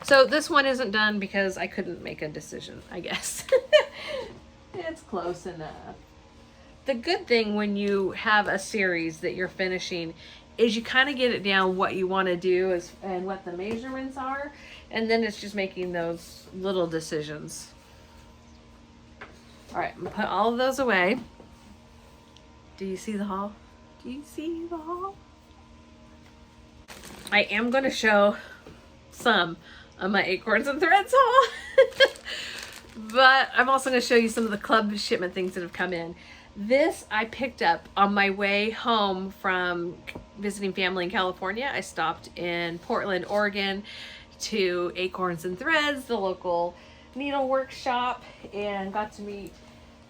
So this one isn't done because I couldn't make a decision, I guess. It's close enough. The good thing when you have a series that you're finishing is you kind of get it down what you want to do and what the measurements are, and then it's just making those little decisions. All right, I'm gonna put all of those away. Do you see the haul? Do you see the haul? I am going to show some of my Acorns and Threads haul. But I'm also going to show you some of the club shipment things that have come in. This I picked up on my way home from visiting family in California. I stopped in Portland, Oregon to Acorns and Threads, the local needlework shop, and got to meet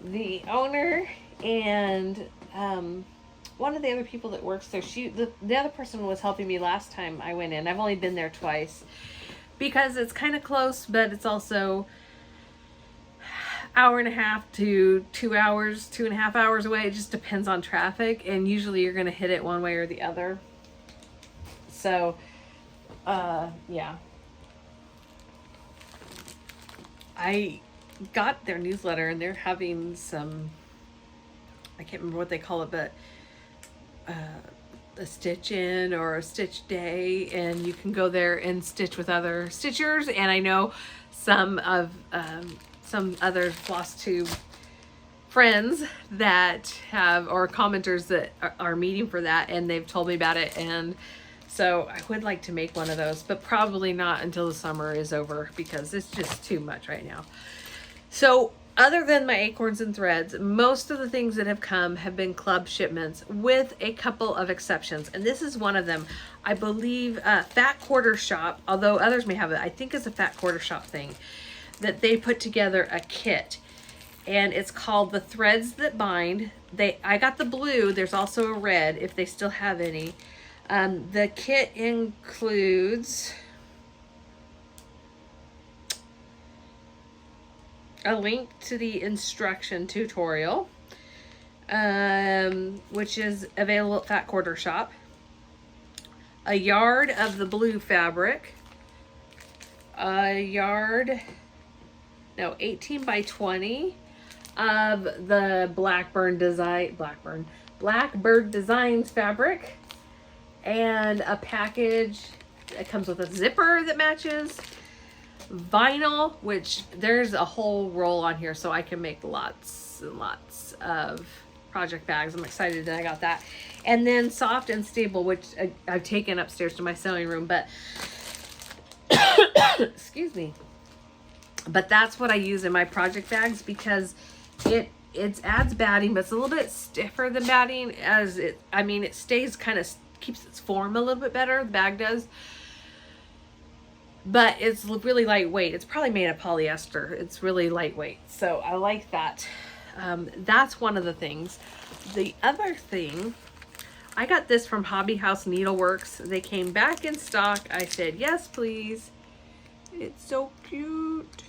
the owner and one of the other people that works there. The other person was helping me last time I went in. I've only been there twice because it's kind of close, but it's also hour and a half to 2 hours, 2.5 hours away. It just depends on traffic, and usually you're going to hit it one way or the other. So, yeah. I got their newsletter, and they're having some, I can't remember what they call it, but a stitch in or a stitch day, and you can go there and stitch with other stitchers. And I know some of some other Flosstube friends that have, or commenters that are meeting for that, and they've told me about it, and so I would like to make one of those, but probably not until the summer is over because it's just too much right now. So other than my Acorns and Threads, most of the things that have come have been club shipments, with a couple of exceptions. And this is one of them. I believe Fat Quarter Shop, although others may have it, I think it's a Fat Quarter Shop thing, that they put together a kit. And it's called the Threads That Bind. I got the blue. There's also a red if they still have any. The kit includes a link to the instruction tutorial, which is available at Fat Quarter Shop, a yard of the blue fabric, a yard, no, 18 by 20 of the Blackbird Designs fabric, and a package that comes with a zipper that matches, vinyl, which there's a whole roll on here, so I can make lots and lots of project bags. I'm excited that I got that. And then Soft and Stable, which I've taken upstairs to my sewing room, but excuse me, but that's what I use in my project bags because it adds batting, but it's a little bit stiffer than batting, as it stays kind of, keeps its form a little bit better, the bag does, but it's really lightweight. It's probably made of polyester. It's really lightweight, so I like that. That's one of the things. The other thing, I got this from Hobby House Needleworks. They came back in stock. I said yes please. It's so cute.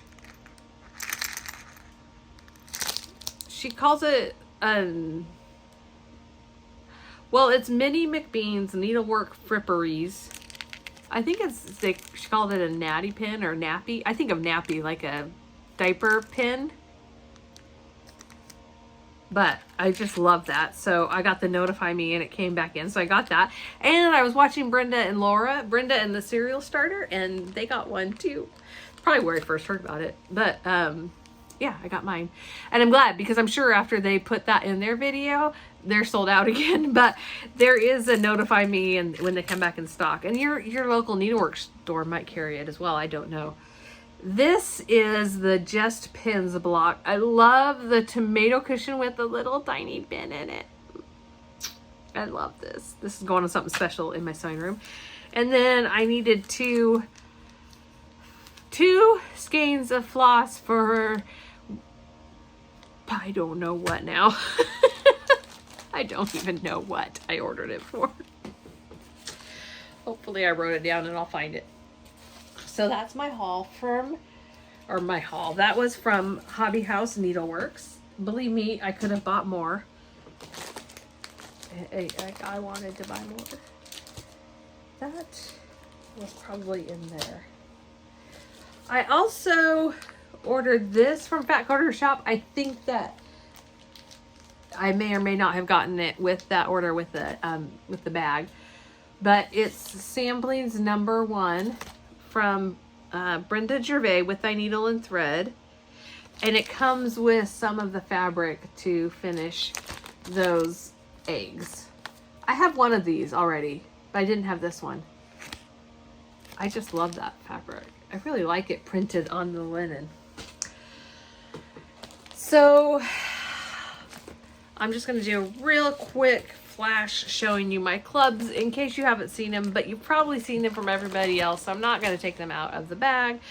She calls it well, it's Minnie McBean's Needlework Fripperies. I think she called it a natty pin or nappy. I think of nappy like a diaper pin. But I just love that. So I got the notify me and it came back in. So I got that. And I was watching Brenda and the cereal starter, and they got one too. Probably where I first heard about it. But yeah, I got mine. And I'm glad, because I'm sure after they put that in their video, they're sold out again, but there is a notify me and when they come back in stock. And your local Needleworks store might carry it as well. I don't know. This is the Just Pins block. I love the tomato cushion with the little tiny pin in it. I love this. This is going on something special in my sewing room. And then I needed two skeins of floss for, I don't know what now. I don't even know what I ordered it for. Hopefully I wrote it down and I'll find it. So that's my haul that was from Hobby House Needleworks. Believe me, I could have bought more. I wanted to buy more. That was probably in there. I also ordered this from Fat Quarter Shop. I think that I may or may not have gotten it with that order with the bag, but it's Samplings #1 from Brenda Gervais with Thy Needle and Thread, and it comes with some of the fabric to finish those eggs. I have one of these already, but I didn't have this one. I just love that fabric. I really like it printed on the linen. So I'm just going to do a real quick flash showing you my clubs in case you haven't seen them, but you've probably seen them from everybody else. So I'm not going to take them out of the bag,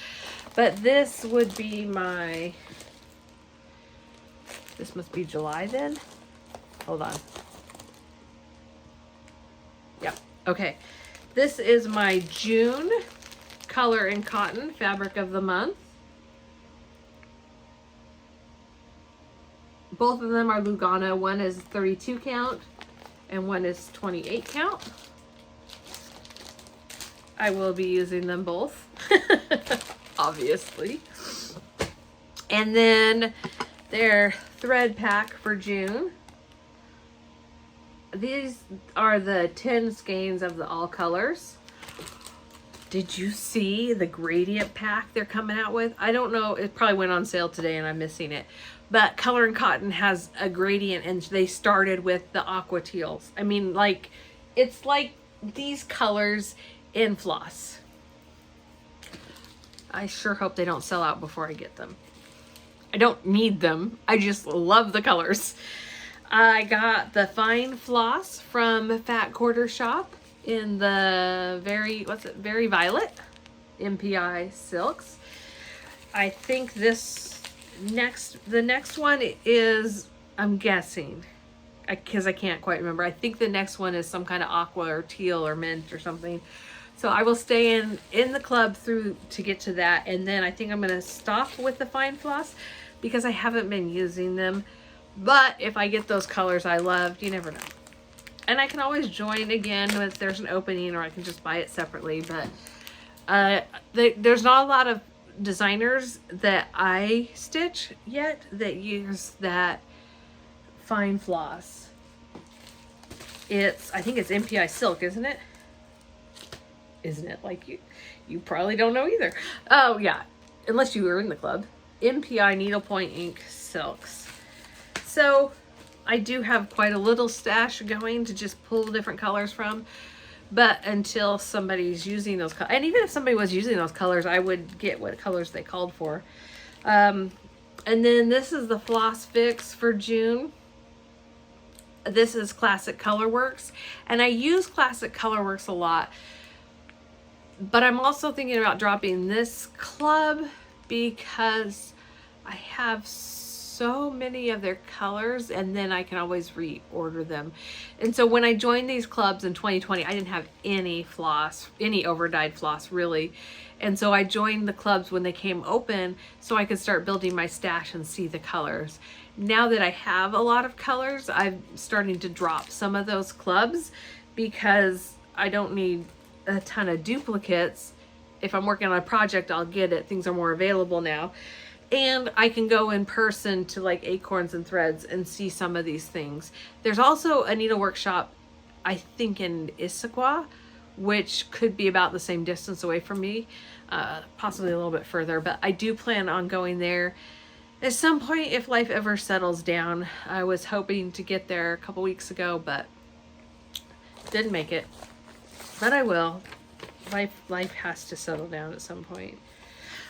but this would be my, this must be July then. Hold on. Yep. Okay. This is my June Color and Cotton Fabric of the Month. Both of them are Lugano. One is 32 count and one is 28 count. I will be using them both, obviously. And then their thread pack for June. These are the 10 skeins of the all colors. Did you see the gradient pack they're coming out with? I don't know, it probably went on sale today and I'm missing it. But Color and Cotton has a gradient and they started with the aqua teals. I mean, like, it's like these colors in floss. I sure hope they don't sell out before I get them. I don't need them. I just love the colors. I got the fine floss from Fat Quarter Shop in the Very Violet MPI silks. I think the next one is, I'm guessing, because I can't quite remember. I think the next one is some kind of aqua or teal or mint or something. So I will stay in the club through to get to that. And then I think I'm going to stop with the fine floss because I haven't been using them. But if I get those colors I loved, you never know. And I can always join again if there's an opening, or I can just buy it separately. But there's not a lot of designers that I stitch yet that use that fine floss. I think it's MPI silk, isn't it? Isn't it? Like you probably don't know either. Oh yeah, unless you were in the club. MPI needlepoint ink silks. So I do have quite a little stash going to just pull different colors from, but until somebody's using those colors, and even if somebody was using those colors, I would get what colors they called for. And then this is the Floss Fix for June. This is Classic Colorworks, and I use Classic Colorworks a lot, but I'm also thinking about dropping this club because I have so many of their colors, and then I can always reorder them. And so when I joined these clubs in 2020, I didn't have any floss, any over-dyed floss really. And so I joined the clubs when they came open so I could start building my stash and see the colors. Now that I have a lot of colors, I'm starting to drop some of those clubs because I don't need a ton of duplicates. If I'm working on a project, I'll get it. Things are more available now. And I can go in person to like Acorns and Threads and see some of these things. There's also a needlework shop, I think in Issaquah, which could be about the same distance away from me, possibly a little bit further, but I do plan on going there At some point, if life ever settles down, I was hoping to get there a couple weeks ago, but didn't make it. But I will. Life has to settle down at some point.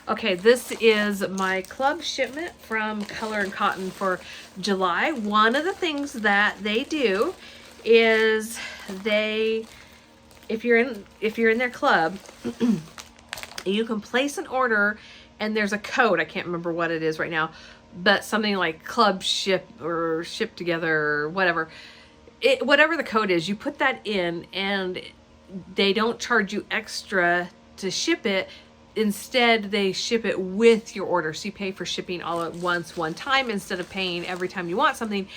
Okay, this is my club shipment from Color and Cotton for July. One of the things that they do is if you're in their club, you can place an order and there's a code. I can't remember what it is right now, but something like club ship or ship together or whatever. Whatever the code is, you put that in and they don't charge you extra to ship it. Instead, they ship it with your order. So you pay for shipping all at once, one time, instead of paying every time you want something.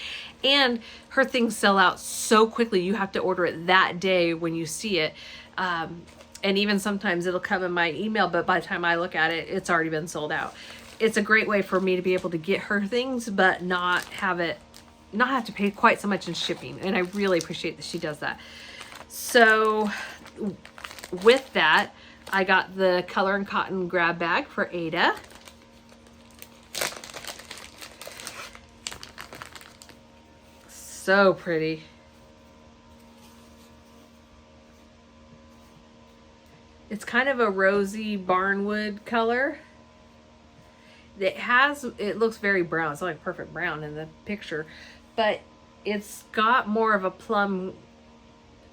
And her things sell out so quickly. You have to order it that day when you see it. And even sometimes it'll come in my email, but by the time I look at it, it's already been sold out. It's a great way for me to be able to get her things, but not have to pay quite so much in shipping. And I really appreciate that she does that. So with that, I got the Color and Cotton grab bag for Ada. So pretty. It's kind of a rosy barnwood color. It looks very brown. It's like perfect brown in the picture, but it's got more of a plum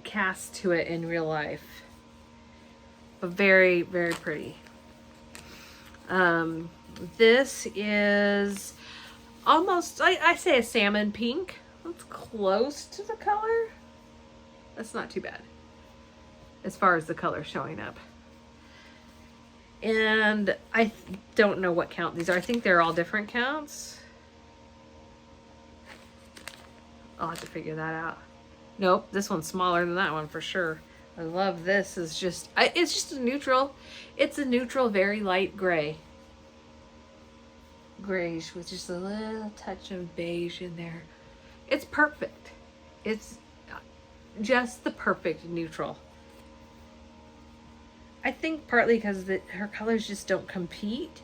cast to it in real life. But very, very pretty. This is almost, I say a salmon pink. It's close to the color. That's not too bad as far as the color showing up. And I don't know what count these are. I think they're all different counts. I'll have to figure that out. Nope, this one's smaller than that one for sure. I love this. It's just a neutral. It's a neutral, very light gray. Grayish with just a little touch of beige in there. It's perfect. It's just the perfect neutral. I think partly because her colors just don't compete.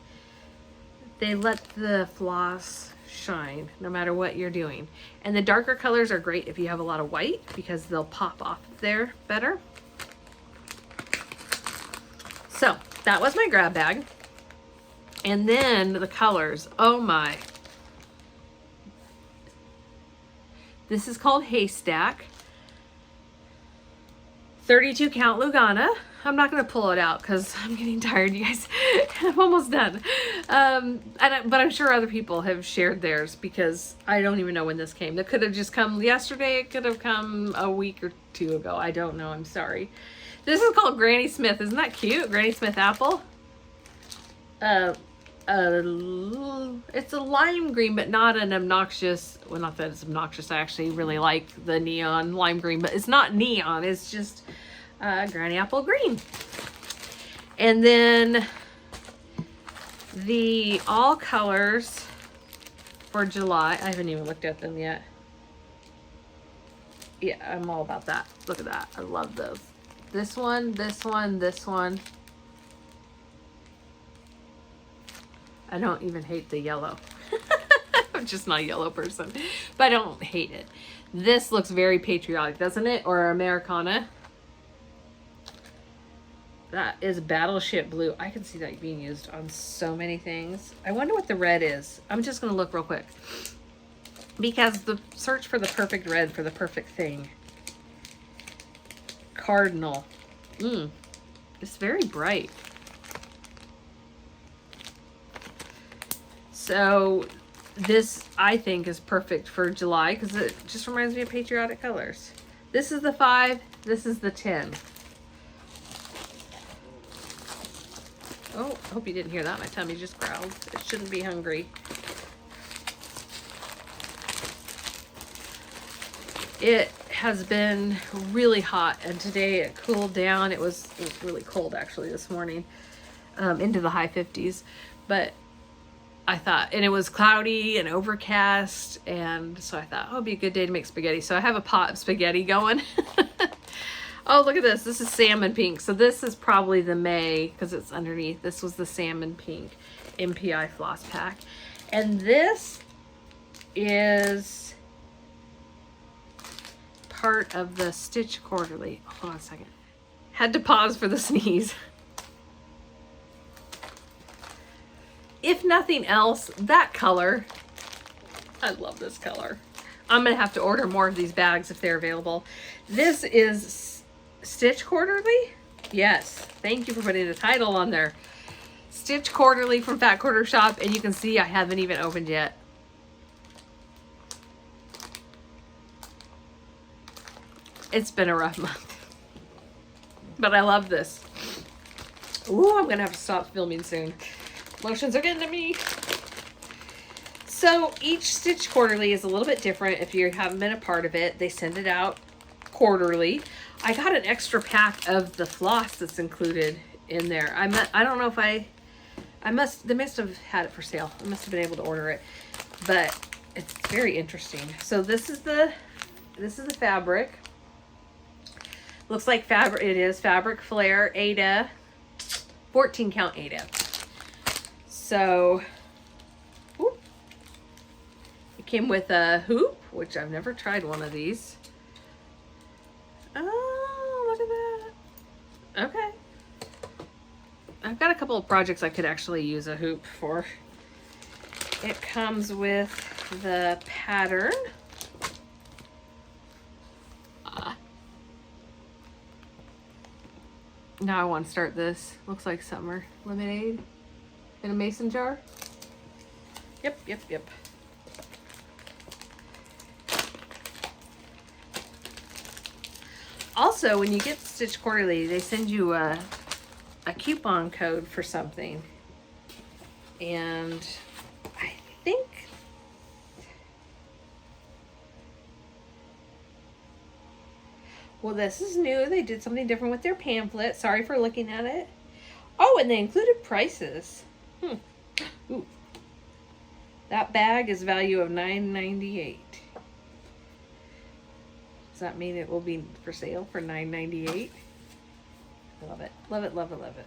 They let the floss shine no matter what you're doing. And the darker colors are great if you have a lot of white because they'll pop off there better. So that was my grab bag. And then the colors, oh my. This is called Haystack. 32 count Lugana. I'm not going to pull it out because I'm getting tired, you guys. I'm almost done. But I'm sure other people have shared theirs because I don't even know when this came. It could have just come yesterday. It could have come a week or two ago. I don't know. I'm sorry. This is called Granny Smith. Isn't that cute? Granny Smith apple. It's a lime green, but not an obnoxious. Well, not that it's obnoxious. I actually really like the neon lime green, but it's not neon. It's just granny apple green. And then the all colors for July. I haven't even looked at them yet. Yeah, I'm all about that. Look at that. I love those. This one, this one, this one. I don't even hate the yellow. I'm just not a yellow person, but I don't hate it. This looks very patriotic, doesn't it? Or Americana. That is Battleship Blue. I can see that being used on so many things. I wonder what the red is. I'm just going to look real quick. Because the search for the perfect red for the perfect thing. Cardinal. It's very bright. So this, I think, is perfect for July because it just reminds me of patriotic colors. This is the 5. This is the 10. Oh, I hope you didn't hear that. My tummy just growled. It shouldn't be hungry. It has been really hot, and today it cooled down. It was really cold actually this morning, into the high 50s. But I thought, and it was cloudy and overcast, and so I thought, oh, it'd be a good day to make spaghetti. So I have a pot of spaghetti going. Oh, look at this. This is salmon pink. So this is probably the May, because it's underneath. This was the salmon pink MPI floss pack. And this is part of the Stitch Quarterly. Hold on a second. Had to pause for the sneeze. If nothing else, that color, I love this color. I'm gonna have to order more of these bags if they're available. This is Stitch Quarterly. Yes, thank you for putting the title on there. Stitch Quarterly from Fat Quarter Shop, and you can see I haven't even opened yet. It's been a rough month, but I love this. Ooh, I'm gonna have to stop filming soon. Motions are getting to me. So each Stitch Quarterly is a little bit different. If you haven't been a part of it, they send it out quarterly. I got an extra pack of the floss that's included in there. I don't know if they must have had it for sale. I must have been able to order it, but it's very interesting. So this is the fabric. Looks like fabric. It is fabric flare Ada, 14 count Ada. So whoop. It came with a hoop, which I've never tried one of these. Oh, look at that. Okay. I've got a couple of projects I could actually use a hoop for. It comes with the pattern. Now I want to start this. Looks like summer lemonade in a mason jar. Yep. Also, when you get Stitch Quarterly, they send you a coupon code for something. And I think well, this is new. They did something different with their pamphlet. Sorry for looking at it. Oh, and they included prices. Ooh. That bag is value of $9.98. Does that mean it will be for sale for $9.98? Love it. Love it, love it, love it.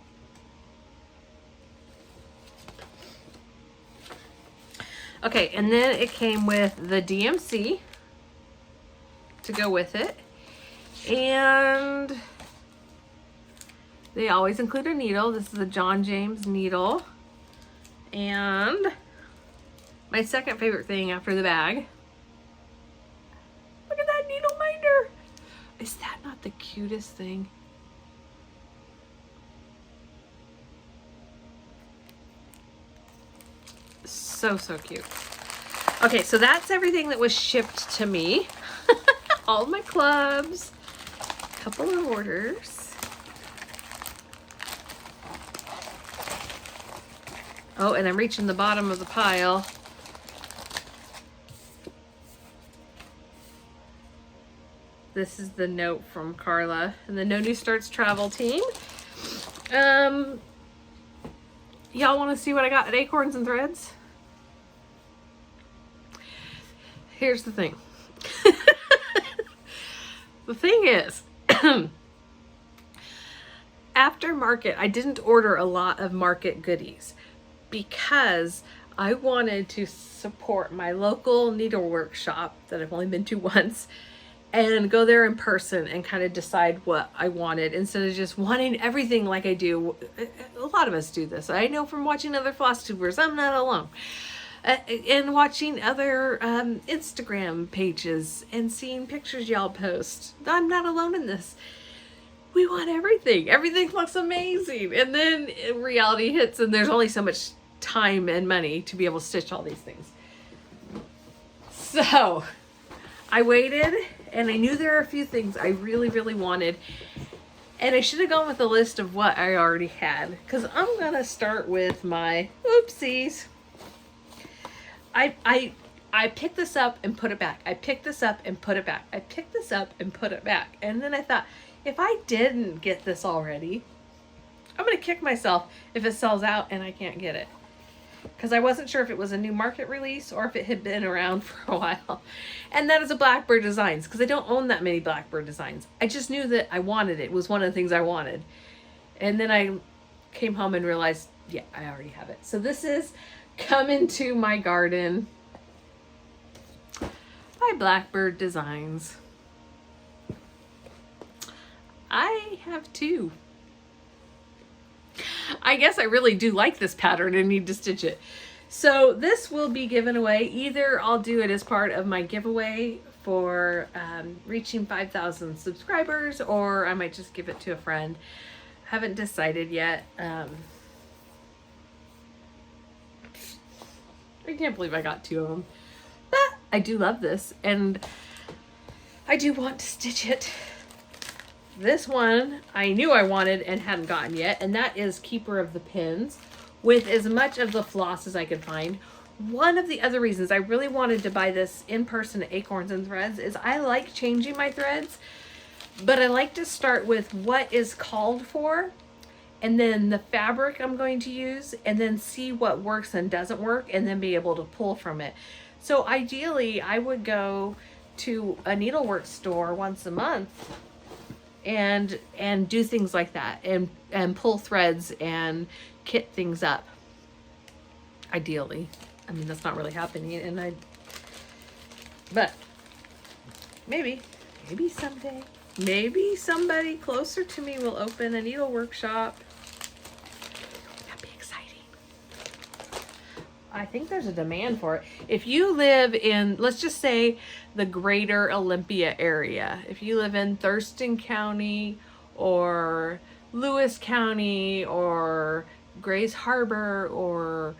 Okay, and then it came with the DMC to go with it. And they always include a needle. This is a John James needle. And my second favorite thing after the bag. Look at that needle minder. Is that not the cutest thing? So cute. Okay, so that's everything that was shipped to me. All of my clubs. Couple of orders. Oh, and I'm reaching the bottom of the pile. This is the note from Karla and the No New Starts travel team. Y'all want to see what I got at Acorns and Threads? Here's the thing. The thing is, after market, I didn't order a lot of market goodies because I wanted to support my local needlework shop that I've only been to once and go there in person and kind of decide what I wanted instead of just wanting everything like I do. A lot of us do this. I know from watching other Flosstubers, I'm not alone. And watching other Instagram pages and seeing pictures y'all post. I'm not alone in this. We want everything. Everything looks amazing. And then reality hits and there's only so much time and money to be able to stitch all these things. So I waited and I knew there were a few things I really, really wanted. And I should have gone with a list of what I already had. Because I'm going to start with my oopsies. I picked this up and put it back. I picked this up and put it back. I picked this up and put it back. And then I thought, if I didn't get this already, I'm going to kick myself if it sells out and I can't get it. Because I wasn't sure if it was a new market release or if it had been around for a while. And that is a Blackbird Designs, because I don't own that many Blackbird Designs. I just knew that I wanted it. It was one of the things I wanted. And then I came home and realized, yeah, I already have it. So this is Come Into My Garden by Blackbird Designs. I have two. I guess I really do like this pattern and need to stitch it. So this will be given away. Either I'll do it as part of my giveaway for reaching 5,000 subscribers, or I might just give it to a friend. Haven't decided yet. I can't believe I got two of them. But I do love this, and I do want to stitch it. This one I knew I wanted and hadn't gotten yet, and that is Keeper of the Pins, with as much of the floss as I could find. One of the other reasons I really wanted to buy this in person at Acorns and Threads is I like changing my threads, but I like to start with what is called for, and then the fabric I'm going to use, and then see what works and doesn't work, and then be able to pull from it. So ideally, I would go to a Needleworks store once a month and do things like that, and pull threads and kit things up. Ideally. I mean, that's not really happening, but maybe someday. Maybe somebody closer to me will open a needle workshop. That'd be exciting. I think there's a demand for it. If you live in, let's just say, the greater Olympia area, if you live in Thurston County or Lewis County or Grays Harbor, or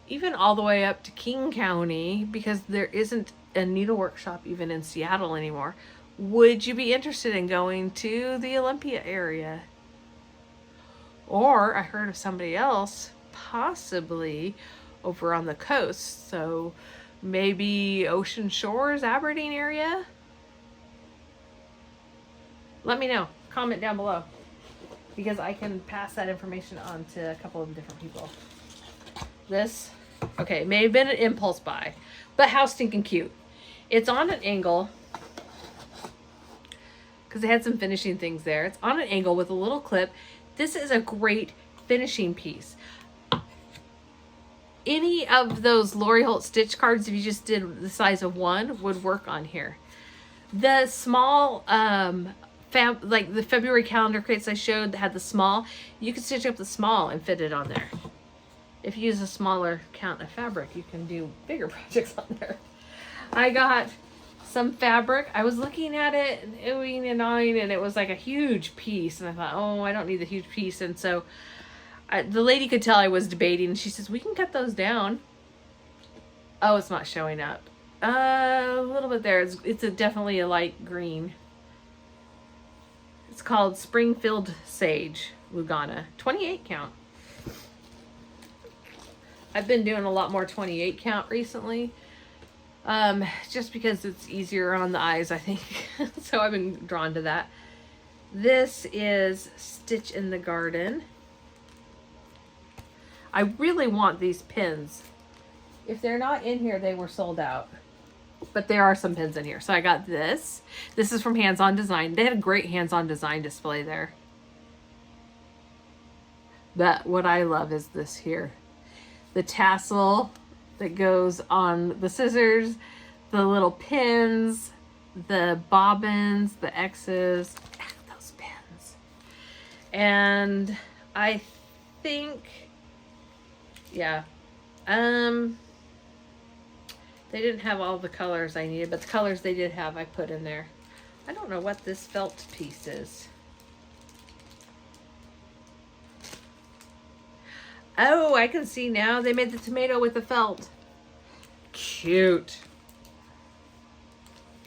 even all the way up to King County, because there isn't a needle workshop even in Seattle anymore, would you be interested in going to the Olympia area? Or I heard of somebody else possibly over on the coast, so maybe Ocean Shores, Aberdeen area. Let me know. Comment down below, because I can pass that information on to a couple of different people. This, okay, it may have been an impulse buy, but how stinking cute. It's on an angle, because it had some finishing things there. It's on an angle with a little clip. This is a great finishing piece. Any of those Laurie Holt stitch cards, if you just did the size of one, would work on here. The small, like the February calendar kits I showed that had the small, you can stitch up the small and fit it on there. If you use a smaller count of fabric, you can do bigger projects on there. I got some fabric. I was looking at it and oohing and ahhing, and it was like a huge piece, and I thought, oh, I don't need the huge piece. And so the lady could tell I was debating, and she says, we can cut those down. Oh, it's not showing up. A little bit there. It's definitely a light green. It's called Springfield Sage Lugana. 28 count. I've been doing a lot more 28 count recently. Just because it's easier on the eyes, I think. So I've been drawn to that. This is Stitch in the Garden. I really want these pins. If they're not in here, they were sold out. But there are some pins in here. So I got this. This is from Hands On Design. They had a great Hands On Design display there. But what I love is this here. The tassel that goes on the scissors, the little pins, the bobbins, the X's, those pins. And I think, yeah, they didn't have all the colors I needed, but the colors they did have I put in there. I don't know what this felt piece is. Oh, I can see now. They made the tomato with the felt. Cute.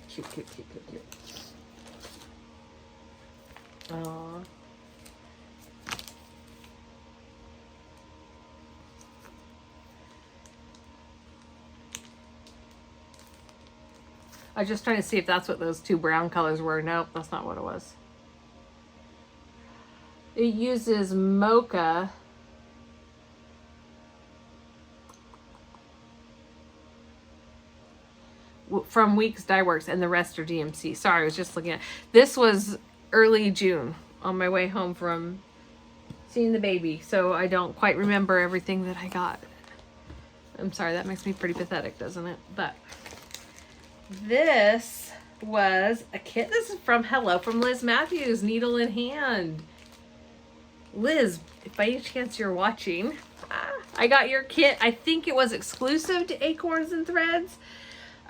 Cute, cute, cute, cute, cute. Aww. I was just trying to see if that's what those two brown colors were. Nope, that's not what it was. It uses mocha. From Weeks Dye Works, and the rest are DMC. Sorry, I was just looking at this. Was early June on my way home from seeing the baby, so I don't quite remember everything that I got. I'm sorry, that makes me pretty pathetic, doesn't it? But this was a kit. This is from Liz Matthews, needle in hand. Liz, if by any chance you're watching, I got your kit. I think it was exclusive to Acorns and Threads,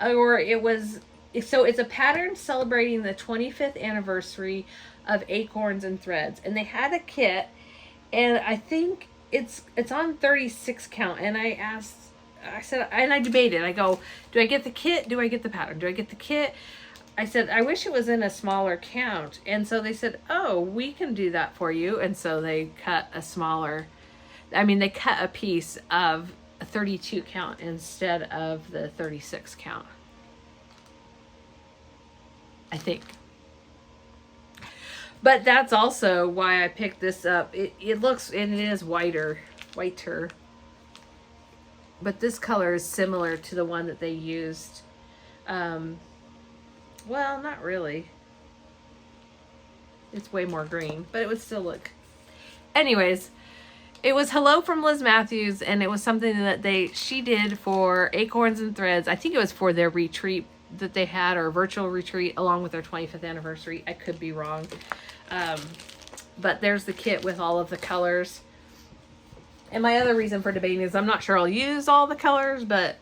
or it was, so it's a pattern celebrating the 25th anniversary of Acorns and Threads, and they had a kit, and I think it's on 36 count, and I said, and I debated, I go, do I get the kit? Do I get the pattern? Do I get the kit? I said, I wish it was in a smaller count. And so they said, oh, we can do that for you. And so they cut a smaller, they cut a piece of a 32 count instead of the 36 count, I think. But that's also why I picked this up. It looks, and it is whiter. But this color is similar to the one that they used. Well, not really. It's way more green, but it would still look. Anyways, it was Hello from Liz Matthews, and it was something that she did for Acorns and Threads. I think it was for their retreat that they had, or virtual retreat along with their 25th anniversary. I could be wrong. But there's the kit with all of the colors. And my other reason for debating is I'm not sure I'll use all the colors, but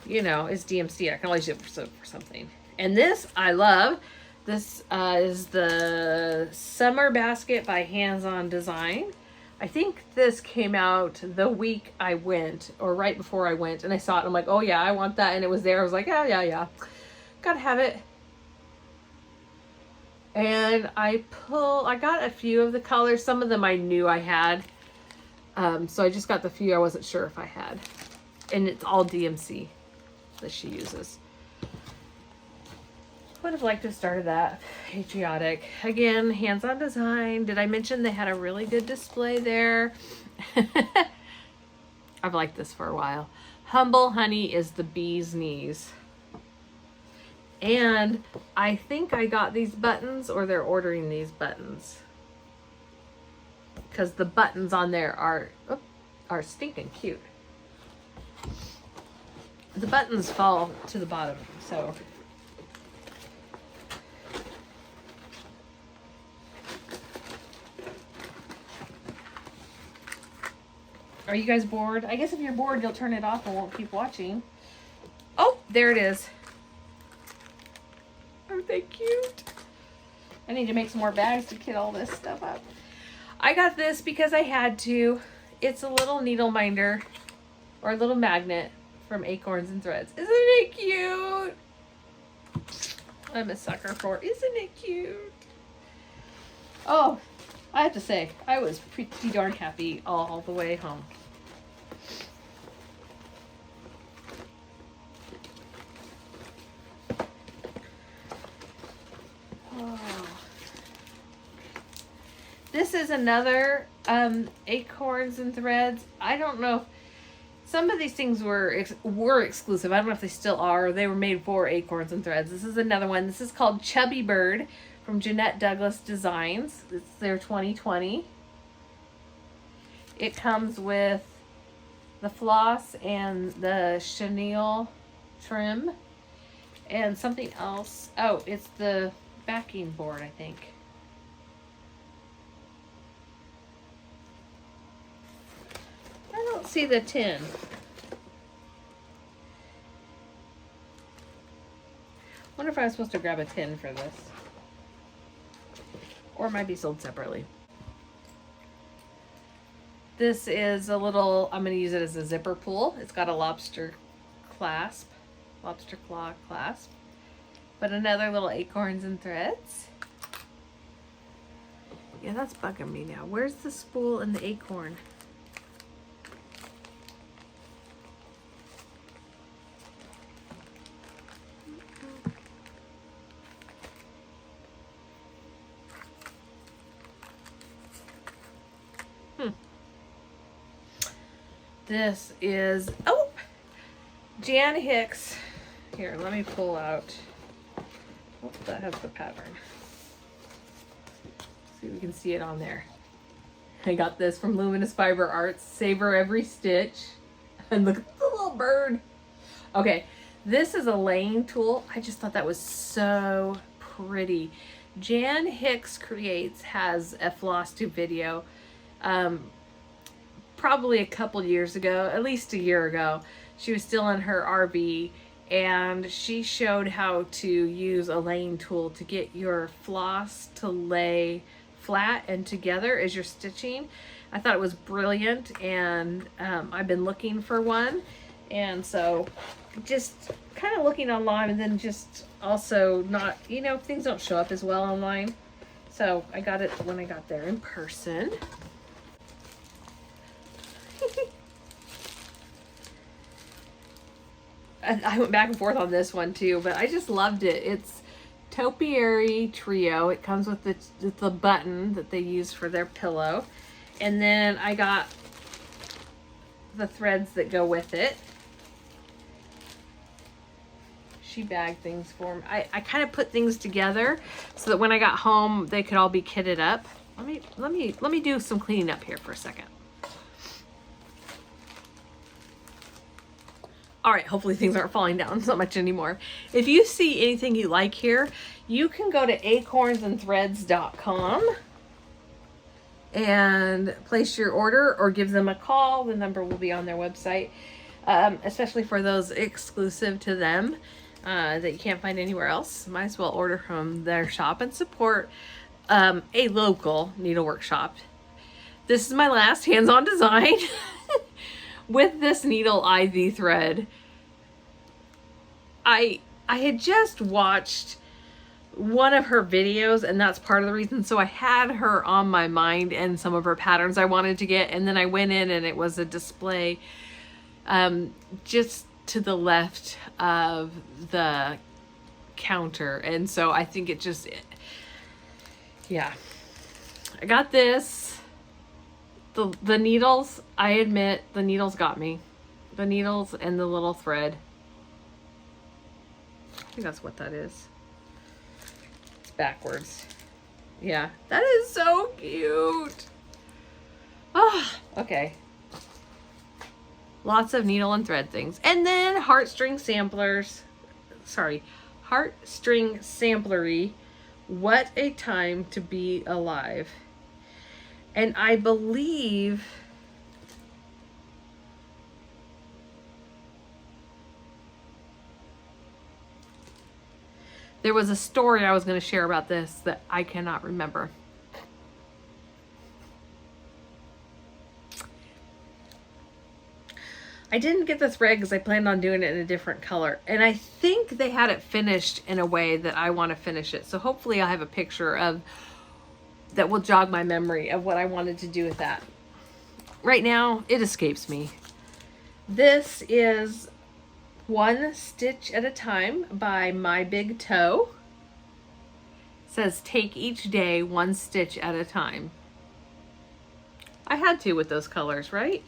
you know, it's DMC. I can always use it for something. And this I love. This is the Summer Basket by Hands On Design. I think this came out the week I went, or right before I went, and I saw it and I'm like, oh yeah, I want that. And it was there. I was like, oh yeah. Gotta have it. And I got a few of the colors. Some of them I knew I had. So I just got the few I wasn't sure if I had. And it's all DMC that she uses. Would have liked to have started that. Patriotic. Again, Hands On Design. Did I mention they had a really good display there? I've liked this for a while. Humble Honey is the bee's knees. And I think I got these buttons, or they're ordering these buttons, because the buttons on there are stinking cute. The buttons fall to the bottom, so. Are you guys bored? I guess if you're bored, you'll turn it off and won't keep watching. Oh, there it is. Aren't they cute? I need to make some more bags to kit all this stuff up. I got this because I had to. It's a little needle minder, or a little magnet from Acorns and Threads. Isn't it cute? I'm a sucker for it. Isn't it cute? Oh, I have to say, I was pretty darn happy all the way home. Oh. This is another Acorns and Threads. I don't know if some of these things were exclusive. I don't know if they still are. Or they were made for Acorns and Threads. This is another one. This is called Chubby Bird from Jeanette Douglas Designs. It's their 2020. It comes with the floss and the chenille trim and something else. Oh, it's the backing board, I think. I don't see the tin. Wonder if I was supposed to grab a tin for this. Or it might be sold separately. This is a little, I'm going to use it as a zipper pull. It's got a lobster claw clasp. But another little Acorns and Threads. Yeah, that's bugging me now. Where's the spool and the acorn? This is, Jan Hicks. Here, let me pull out. Oh, that has the pattern. See if we can see it on there. I got this from Luminous Fiber Arts. Savor every stitch. And look at the little bird. Okay, this is a laying tool. I just thought that was so pretty. Jan Hicks Creates has a Flosstube video, probably a couple years ago, at least a year ago. She was still in her RV, and she showed how to use a laying tool to get your floss to lay flat and together as you're stitching. I thought it was brilliant, and I've been looking for one, and so just kind of looking online, and then just also not, you know, things don't show up as well online. So I got it when I got there in person. I went back and forth on this one too, but I just loved it. It's Topiary Trio. It comes with the button that they use for their pillow. And then I got the threads that go with it. She bagged things for me. I kind of put things together so that when I got home they could all be kitted up. Let me do some cleaning up here for a second. All right, hopefully things aren't falling down so much anymore. If you see anything you like here, you can go to acornsandthreads.com and place your order or give them a call. The number will be on their website, especially for those exclusive to them that you can't find anywhere else. Might as well order from their shop and support a local needlework shop. This is my last hands-on design with this needle ivy thread. I had just watched one of her videos, and that's part of the reason. So I had her on my mind and some of her patterns I wanted to get, and then I went in and it was a display just to the left of the counter, and so I think it just, yeah. I got this. The needles, I admit, the needles got me. The needles and the little thread. I think that's what that is. It's backwards. Yeah, that is so cute. Oh, okay. Lots of needle and thread things. And then heartstring samplers. Sorry, heartstring samplery. What a time to be alive. And I believe there was a story I was going to share about this that I cannot remember. I didn't get the thread because I planned on doing it in a different color. And I think they had it finished in a way that I want to finish it. So hopefully I'll have a picture of that will jog my memory of what I wanted to do with that. Right now, it escapes me. This is One Stitch at a Time by My Big Toe. It says, take each day one stitch at a time. I had to with those colors, right?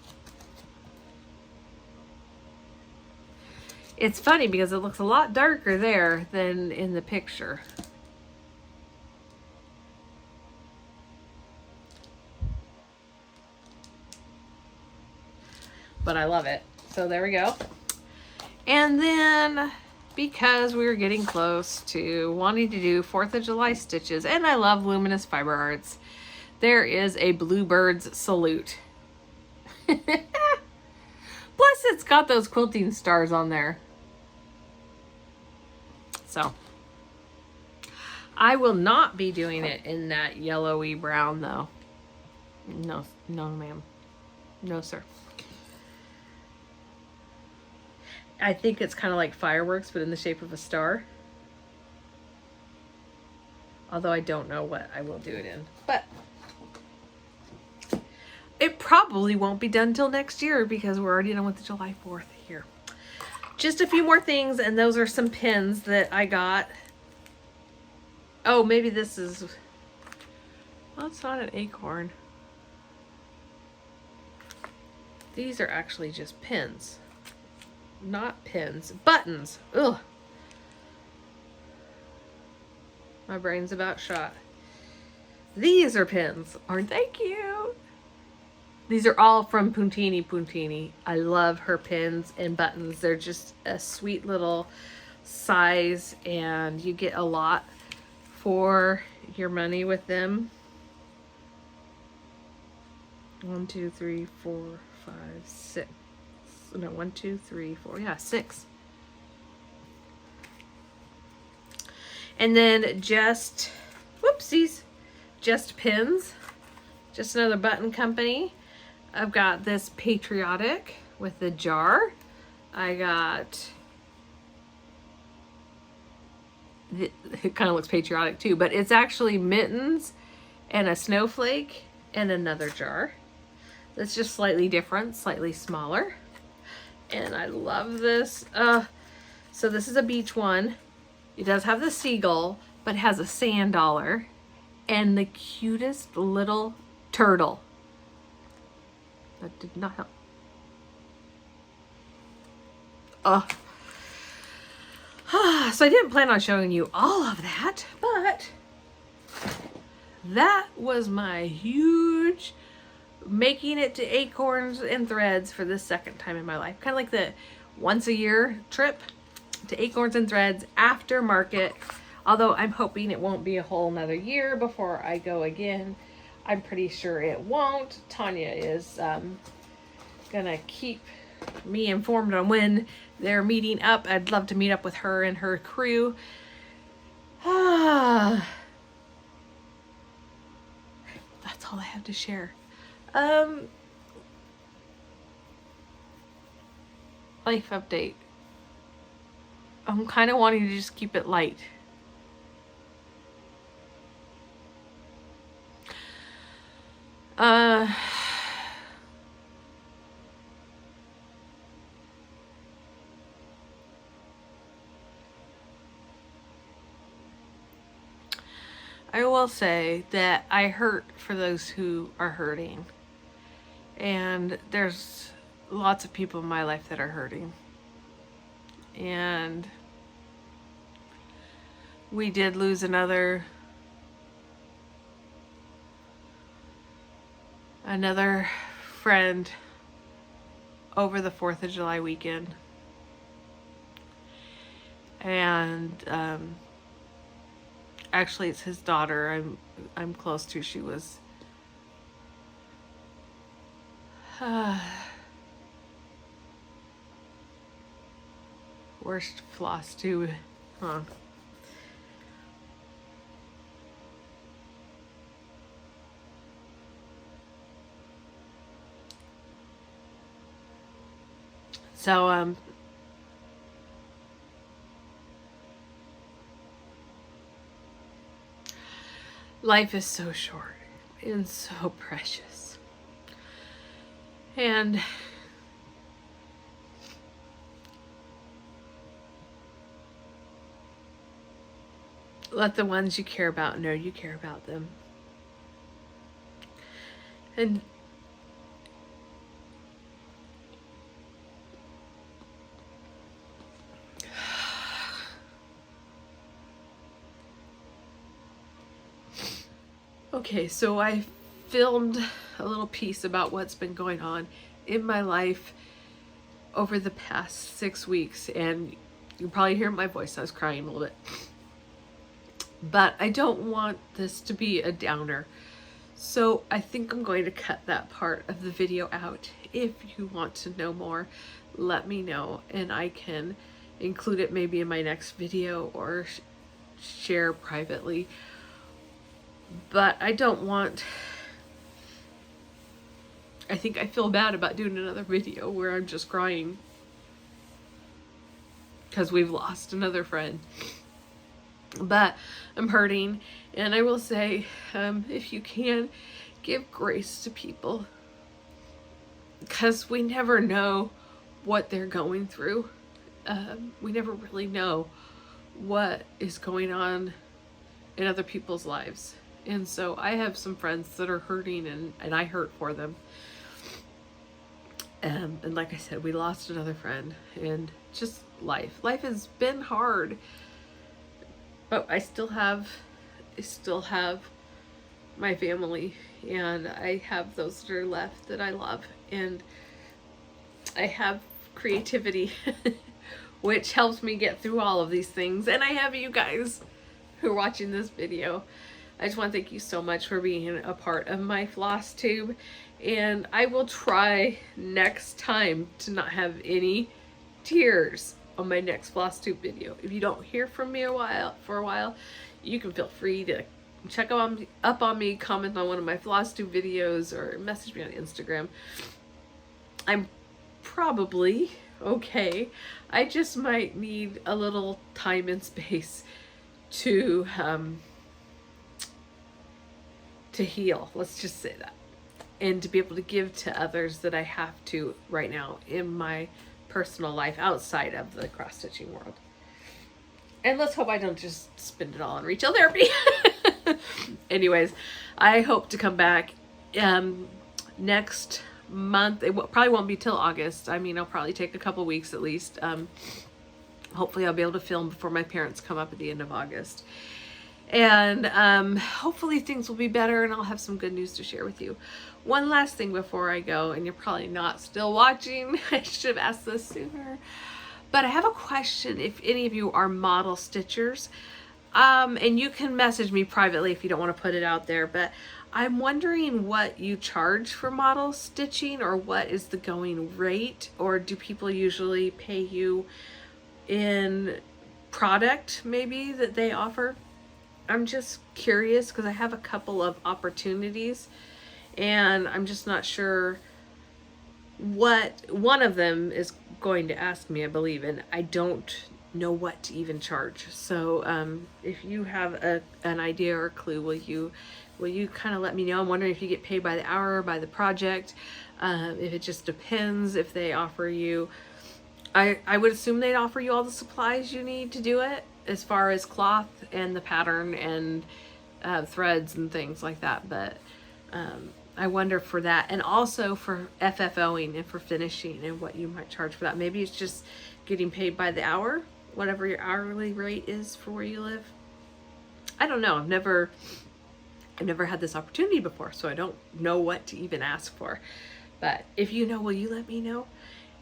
It's funny because it looks a lot darker there than in the picture. But I love it. So there we go. And then, because we were getting close to wanting to do 4th of July stitches, and I love luminous fiber arts, there is a Bluebird's Salute. Plus it's got those quilting stars on there. So I will not be doing it in that yellowy brown though. No, no ma'am. No sir. I think it's kind of like fireworks, but in the shape of a star. Although I don't know what I will do it in. But it probably won't be done till next year because we're already done with the July 4th here. Just a few more things, and those are some pins that I got. Oh, maybe this is... Well, it's not an acorn. These are actually just pins. Not pins, buttons. Ugh. My brain's about shot. These are pins. Aren't they cute? These are all from Puntini. I love her pins and buttons. They're just a sweet little size, and you get a lot for your money with them. 1, 2, 3, 4, 5, 6. No, 1, 2, 3, 4. Yeah, 6. And then just, whoopsies, just pins. Just another button company. I've got this Patriotic with the jar. I got, it kind of looks patriotic too, but it's actually mittens and a snowflake and another jar. That's just slightly different, slightly smaller. And I love this. So this is a beach one. It does have the seagull, but has a sand dollar and the cutest little turtle. That did not help. So I didn't plan on showing you all of that, but that was my huge making it to Acorns and Threads for the second time in my life. Kind of like the once a year trip to Acorns and Threads after market. Although I'm hoping it won't be a whole another year before I go again. I'm pretty sure it won't. Tanya is gonna keep me informed on when they're meeting up. I'd love to meet up with her and her crew. That's all I have to share. Life update. I'm kind of wanting to just keep it light. I will say that I hurt for those who are hurting. And there's lots of people in my life that are hurting. And we did lose another friend over the 4th of July weekend. And actually it's his daughter I'm close to. She was worst Flosstube, huh? So life is so short and so precious. And let the ones you care about know you care about them. And okay, so I filmed a little piece about what's been going on in my life over the past 6 weeks, and you can probably hear my voice. I was crying a little bit. But I don't want this to be a downer. So I think I'm going to cut that part of the video out. If you want to know more, let me know, and I can include it maybe in my next video or share privately. But I don't want, I think I feel bad about doing another video where I'm just crying because we've lost another friend. But I'm hurting, and I will say, if you can, give grace to people, because we never know what they're going through. We never really know what is going on in other people's lives. And so I have some friends that are hurting, and I hurt for them. And like I said, we lost another friend, and just life has been hard. But I still have my family, and I have those that are left that I love, and I have creativity which helps me get through all of these things, and I have you guys who are watching this video. I just want to thank you so much for being a part of my Flosstube, and I will try next time to not have any tears on my next Flosstube video. If you don't hear from me for a while, you can feel free to check up on me, comment on one of my Flosstube videos, or message me on Instagram. I'm probably okay. I just might need a little time and space to heal, let's just say that, and to be able to give to others that I have to right now in my personal life outside of the cross stitching world. And let's hope I don't just spend it all on retail therapy. Anyways, I hope to come back next month. It probably won't be till August. I mean, I'll probably take a couple weeks at least. Hopefully I'll be able to film before my parents come up at the end of August. And hopefully things will be better and I'll have some good news to share with you. One last thing before I go, and you're probably not still watching. I should have asked this sooner. But I have a question if any of you are model stitchers. And you can message me privately if you don't want to put it out there. But I'm wondering what you charge for model stitching, or what is the going rate? Or do people usually pay you in product maybe that they offer? I'm just curious because I have a couple of opportunities and I'm just not sure what one of them is going to ask me, I believe, and I don't know what to even charge. So if you have an idea or a clue, will you kind of let me know? I'm wondering if you get paid by the hour or by the project, if it just depends, if they offer you, I would assume they'd offer you all the supplies you need to do it, as far as cloth and the pattern and threads and things like that. But I wonder for that, and also for FFOing and for finishing, and what you might charge for that. Maybe it's just getting paid by the hour, whatever your hourly rate is for where you live. I don't know. I've never had this opportunity before, so I don't know what to even ask for. But if you know, will you let me know?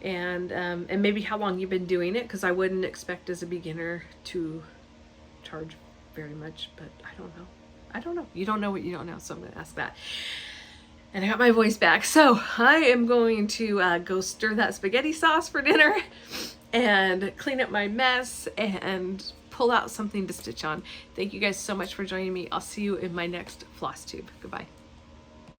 And maybe how long you've been doing it, because I wouldn't expect as a beginner to charge very much, but I don't know. You don't know what you don't know, so I'm going to ask that. And I got my voice back, so I am going to go stir that spaghetti sauce for dinner and clean up my mess and pull out something to stitch on. Thank you guys so much for joining me. I'll see you in my next Flosstube. Goodbye.